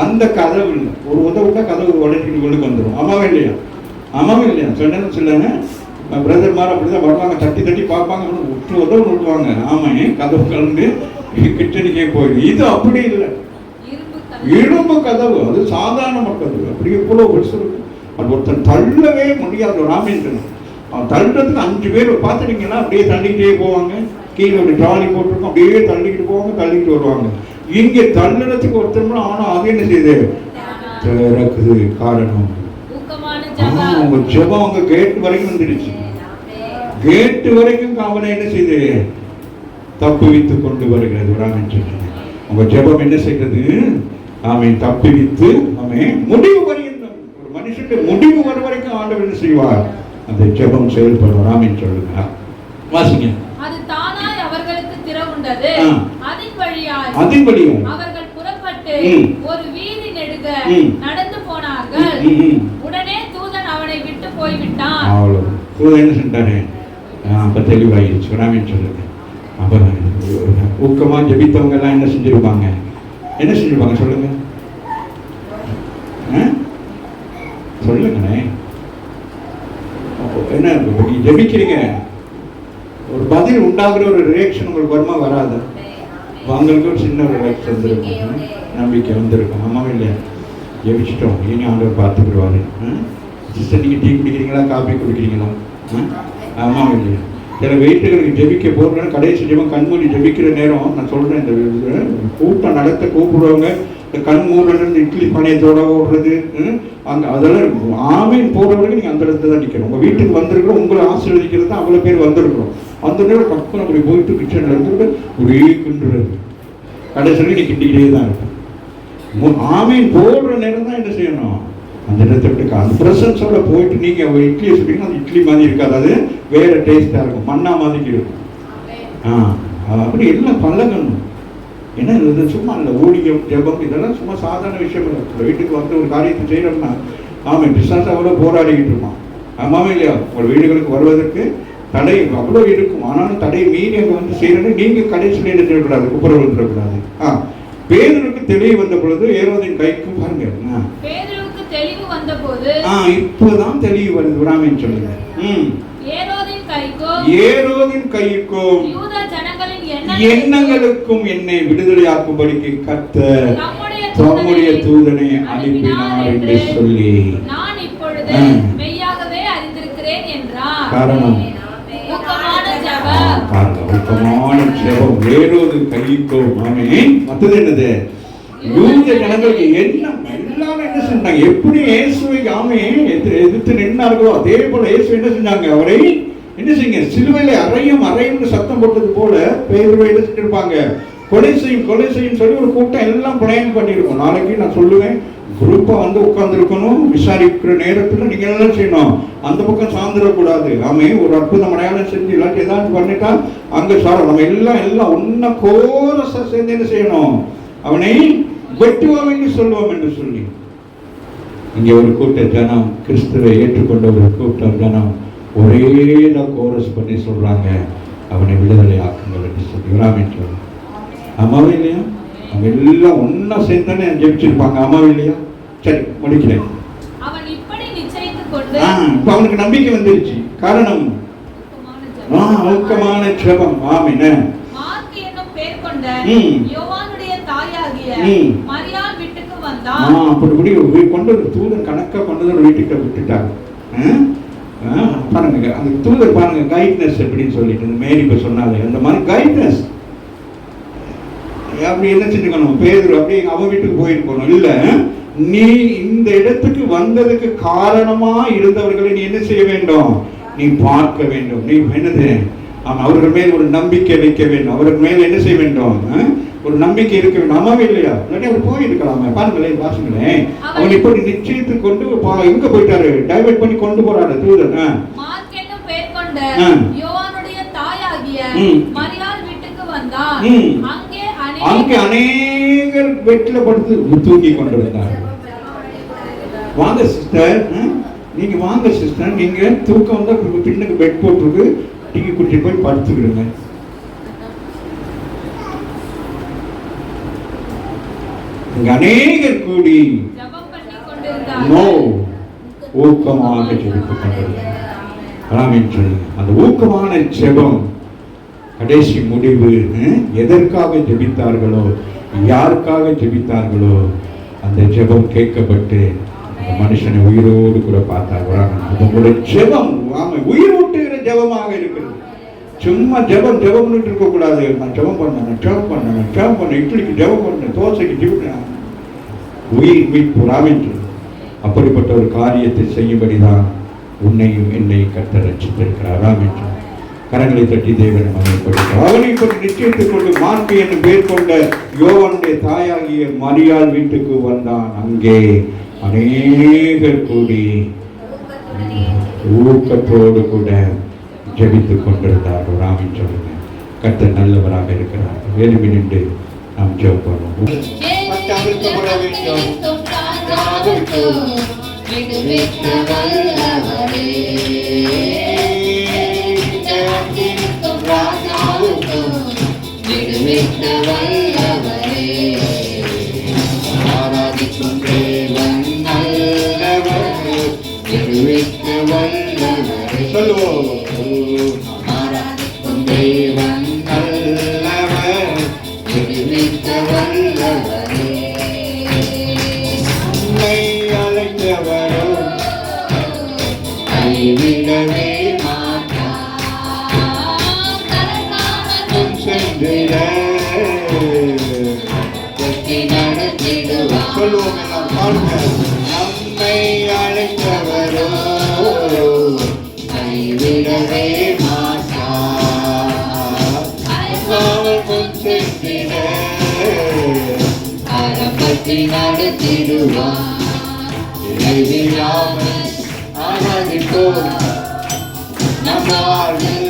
A: அந்த கதவு இல்லை, ஒரு உதவுட்டா கதவு உடச்சிட்டு உள்ளுக்கு வந்துடும். அம்மாவே இல்லையா? அம்மாவே இல்லையா? சொன்னேன்னு சொல்லுங்க, பிரதர் மாதிரி அப்படிதான் வருவாங்க, தட்டி தட்டி பார்ப்பாங்க, உதவு விட்டுவாங்க. ஆமா, கதவு கலந்து கிச்சனுக்கே போயிடும். இது அப்படி இல்லை, இரும்பு கதவு. அது சாதாரண கதவு. அப்படி எவ்வளோ வருஷம் இருக்கும். அது ஒருத்தன் தள்ளவே முடியாது. ராமேந்திரன் அவன் தள்ளுறதுக்கு 5 பேர் பார்த்துட்டீங்கன்னா அப்படியே தள்ளிக்கிட்டே போவாங்க. கீழே ஒரு ட்ராலி போட்டிருக்கோம், அப்படியே தள்ளிக்கிட்டு போவாங்க, தள்ளிக்கிட்டு வருவாங்க. இங்கே தள்ளுறதுக்கு ஒருத்தர் ஆனா அது என்ன செய்யுது, திறக்குது. காரணம் உங்க ஜெபம் உங்க கேட் வரைக்கும் வந்துடுச்சு. கேட்டு வரைக்கும் அவனை என்ன செய்யுது, தப்புவித்து கொண்டு வருகிறது. ராமேஸ்வரன் உங்க ஜெபம் என்ன செய்கிறது, அவன் தப்புவித்து அவன் முடிவு வருகின்றான். ஒரு மனுஷனுக்கு முடிவு வர வரைக்கும் ஆண்டவர் என்ன செய்வார், அந்த ஜெபம் செயல்படும். ராமேன் சொல்லுங்க, வாசிங்க.
B: அது தானாய் அவர்களுக்கு திறவுண்டது. அதின் வழியாய் அவர்கள் புறப்பட்டு ஒரு வீதி நெடுக நடந்து போனார்கள். உடனே தூதன் அவனை விட்டு போய்விட்டான். அவ்வளவு. தூதன் என்ன செஞ்சானே, அப்ப தெளிவாயிருச்சு. ராமேன் சொல்லுங்க. அப்ப ஊக்கமா ஜெபித்தவங்க எல்லாம் என்ன செஞ்சிருப்பாங்க, என்ன செஞ்சிருப்பாங்க சொல்லுங்க, சொல்லுங்கண்ணே. என்ன ஜெபிக்கிறீங்க, ஒரு பதில் உண்டாகிற ஒரு ரியாக்ஷன் உங்களுக்கு வருமா வராது? அவங்களுக்கு ஒரு சின்ன ஒரு ரியாக்ஷன் வந்துருக்கும், நம்பிக்கை வந்திருக்கும். ஆமாம் இல்லையா? ஜெபிச்சிட்டோம், இனி ஆண்டவர் பார்த்துக்கிடுவாரு. சிஸ்டர் நீங்கள் டீ குடிக்கிறீங்களா, காஃபி குடிக்கிறீங்களா? ஆமாம் இல்லையா? சில வீட்டுகளுக்கு ஜெபிக்க போகிறேன், கடைசி ஜெபம் கண்மூடி ஜெபிக்கிற நேரம் நான் சொல்கிறேன், இந்த கூட்டம் நடத்த கூப்பிடுவாங்க, இந்த கண் மூடுறது, இட்லி பணையத்தோட ஓடுறது, அங்கே அதெல்லாம் ஆமீன் போடுறவங்க நீங்கள் அந்த இடத்துல தான் நிற்கணும். உங்கள் வீட்டுக்கு வந்திருக்கிறோம், உங்களை ஆசீர்வதிக்கிறது தான் அவ்வளோ பேர் வந்திருக்கிறோம். அந்த நேரம் பக்கம் அப்படி போயிட்டு கிச்சனில் இருந்துட்டு ஒரே கிண்டுறது, கடைசியில் நீ கிண்டிக்கிட்டே தான் இருக்கும். ஆமீன் போடுற நேரம் தான் என்ன செய்யணும், அந்த இடத்தை விட்டு அந்த ப்ரெசன்ஸோட போயிட்டு நீங்கள் இட்லியை சொல்லிங்கன்னா அது இட்லி மாதிரி இருக்காது, அது வேறு டேஸ்ட்டாக இருக்கும், மண்ணா மாதிரி இருக்கும். அப்படி எல்லாம் பழகணும்.
A: ஏன்னா இது சும்மா இல்லை, ஊழியம் ஜெபம் இதெல்லாம் சும்மா சாதாரண விஷயம் இல்லை. வீட்டுக்கு வந்து ஒரு காரியத்தை செய்யறோம்னா ஆமாம் பிசாசோட போராடிக்கிட்டு இருப்பான். ஆமாமே இல்லையா? உங்கள் வீடுகளுக்கு வருவதற்கு தடை அவ்வளோ இருக்கும். ஆனாலும் தடையை மீறி அங்கே வந்து செய்யறது நீங்கள் கடைசியில் என்ன செய்யக்கூடாது, குப்புற விழுந்துடக்கூடாது. பேதுருக்கு தெளிவு வந்த பொழுது ஏரோதின் கைக்கு பாருங்க,
C: பேதுருக்கு தெளிவு வந்த போது
A: இப்போதான் தெளிவு வருது. விடாமன்னு சொல்லுங்க. ஏரோதின் கைக்கும்
C: யூத ஜனங்களின்
A: எண்ணங்களுக்கும் என்னை விடுதலையாக்கும்படிக்கு கர்த்தர் தம்முடைய தூதனை அனுப்பினார் என்று சொல்லி
C: நான் இப்பொழுது மெய்யாகவே அறிந்திருக்கிறேன் என்றார்.
A: காரணம் ஊக்கமான ஜெபம். ஏரோது கைக்கும். ஆமென். மற்றது என்னது? யூத ஜனங்களுக்கு எண்ணம் எல்லாரும் என்ன செஞ்சாங்க? எப்படி இயேசுவை எதிர்த்து நின்றார்களோ அதே போல இயேசு என்ன செஞ்சாங்க? அவரை என்ன செய்யுங்க? சிலுவையில அறையும் சத்தம் போட்டது போல பேதுருவை என்ன செஞ்சிருப்பாங்க? கொலை செய்யும் சொல்லி ஒரு கூட்டம் எல்லாம் பிளான் பண்ணிருக்கோம். நாளைக்கு நான் சொல்லுவேன், குரூப்பா வந்து உட்கார்ந்துருக்கணும். விசாரிக்கிற நேரத்துல நீங்க என்ன செய்யணும்? அந்த பக்கம் சார்ந்துடக்கூடாது. ஆமே ஒரு அற்புதம் அடையாளம் செஞ்சு இல்லாட்டி ஏதாச்சும் பண்ணிட்டா அங்க சார் நம்ம எல்லாம் ஒன்ன கோரஸா சேர்ந்து என்ன செய்யணும்? அவனை வெட்டுவோம் என்று சொல்லுவோம் என்று சொல்லி இங்க ஒரு கூட்ட ஜனம், கிறிஸ்துவை ஏற்றுக்கொண்ட ஒரு கூட்டம் ஜனம் ஒரே கோரஸ் பண்ணி சொல்றாங்க, அவனை விடுதலை ஆக்குங்கள் என்று சொல்லி. விராமின் சொல்லு. அம்மாவே இல்லையா? அவங்க எல்லாம் ஒன்னா சேர்ந்தானே ஜெபிச்சிருப்பாங்க. அம்மாவே இல்லையா? சரி, முடிக்கிறேன்.
C: அவன் இப்படி நிச்சயித்துக் கொண்டு
A: இப்ப அவனுக்கு நம்பிக்கை வந்துருச்சு. காரணம் ஊக்கமான ஜெபம். ஆமென்.
C: மார்க் என்னும் பேர் கொண்ட யோவானுடைய தாயாகிய மரியாள் வீட்டுக்கு வந்தான்.
A: அப்படி கொண்டு தூதர் கணக்கா கொண்டு வீட்டுக்கு விட்டுட்டாங்க. பாருங்க அந்த தூதர் பாருங்க கைட்னஸ் எப்படின்னு சொல்லிட்டு மேரி இப்ப சொன்னாலே அந்த மாதிரி கைட்னஸ். அப்படி என்ன செஞ்சுக்கணும்? பேதுரு அப்படி அவன் வீட்டுக்கு போயிருக்கணும். இல்ல, நீ இந்த இடத்துக்கு வந்ததுக்கு காரணமா இருந்தவர்களை நீ என்ன செய்ய வேண்டும்? நீ பார்க்க வேண்டும். நீ என்னது? அவர்கள் மேல் ஒரு நம்பிக்கை வைக்க வேண்டும். அவர்கள் மேல் என்ன செய்ய வேண்டும்? ஒரு நம்பிக்கை இருக்க வேண்டும். அம்மாவே இல்லையா? இல்லாட்டி அவர் போயிருக்கலாமே. பாருங்களேன், வாசுங்களேன். அவன் இப்படி நிச்சயத்து கொண்டு எங்க போயிட்டாரு? டைவர்ட் பண்ணி கொண்டு போறாரு தூதர்.
C: மார்க் என்னும் பேர் கொண்ட யோவானுடைய தாயாகிய மரியாள் வீட்டுக்கு வந்தான்.
A: அங்கே அநேகர் வெற்றில படுத்து தூங்கி கொண்டிருந்தார். வாங்க சிஸ்டர், நீங்க வாங்க சிஸ்டர், நீங்க தூக்கம் வந்தா பின்னுக்கு பெட் போட்டுருக்கு, நீங்க குட்டி போய் படுத்துக்கிடுங்க. இங்க அநேகர் கூடி ஊக்கமாக ஜெபித்துக் கொண்டிருந்தார். அந்த ஊக்கமான ஜெபம் கடைசி முடிவு எதற்காக ஜெபித்தார்களோ, யாருக்காக ஜெபித்தார்களோ அந்த ஜெபம் கேட்கப்பட்டு அந்த மனுஷனை உயிரோடு கூட பார்த்தாங்க. உங்களுடைய ஜெபம் உயிர் ஊட்டுகிற ஜெபமாக இருக்கிறது. சும்மா ஜெபம் இருக்க கூடாது. நான் ஜெபம் பண்ண இட்லிக்கு ஜெபம் பண்ண, தோசைக்கு ஜெபம், உயிர் மீட்பு ராமின்று அப்படிப்பட்ட ஒரு காரியத்தை செய்யும்படிதான் உன்னையும் என்னையும் கர்த்தர் ரட்சித்திருக்கிறார். ராமின்று கரங்களை தட்டி தேவனை மகிமைப்படுத்துகிறார். அவனை கொண்டு நிச்சயித்துக் கொண்டு மார்க்கு என்று பேர் கொண்ட யோவானுடைய தாயாகிய மரியாள் வீட்டுக்கு வந்தான். அங்கே அநேகர் கூடி ஊக்கத்தோடு கூட ஜெபித்துக் கொண்டிருந்தார்கள். ராமின் சொல்லுங்க, கர்த்தர் நல்லவராக இருக்கிறார். எழுப்பி நின்று நாம் ஜெபம் பண்ணுவோம்.
D: ஆராதிக்கும் தேவன் நல்லவர், விடுவிக்க வல்லவர். சொல்லுவோம். ஆராதிக்கும் தேவன் நல்லவர், விடுவிக்க வல்லவரே. நம்மை அழைத்தவரோ கைவிடவே சொல்லுவோம் எல்லாம். நம்மை அழைத்தவரோ கைவிடவே மாட்டார். கரப்பற்றி நடத்திடுவார். ஆராதிப்போம். நம் வாழ்வில்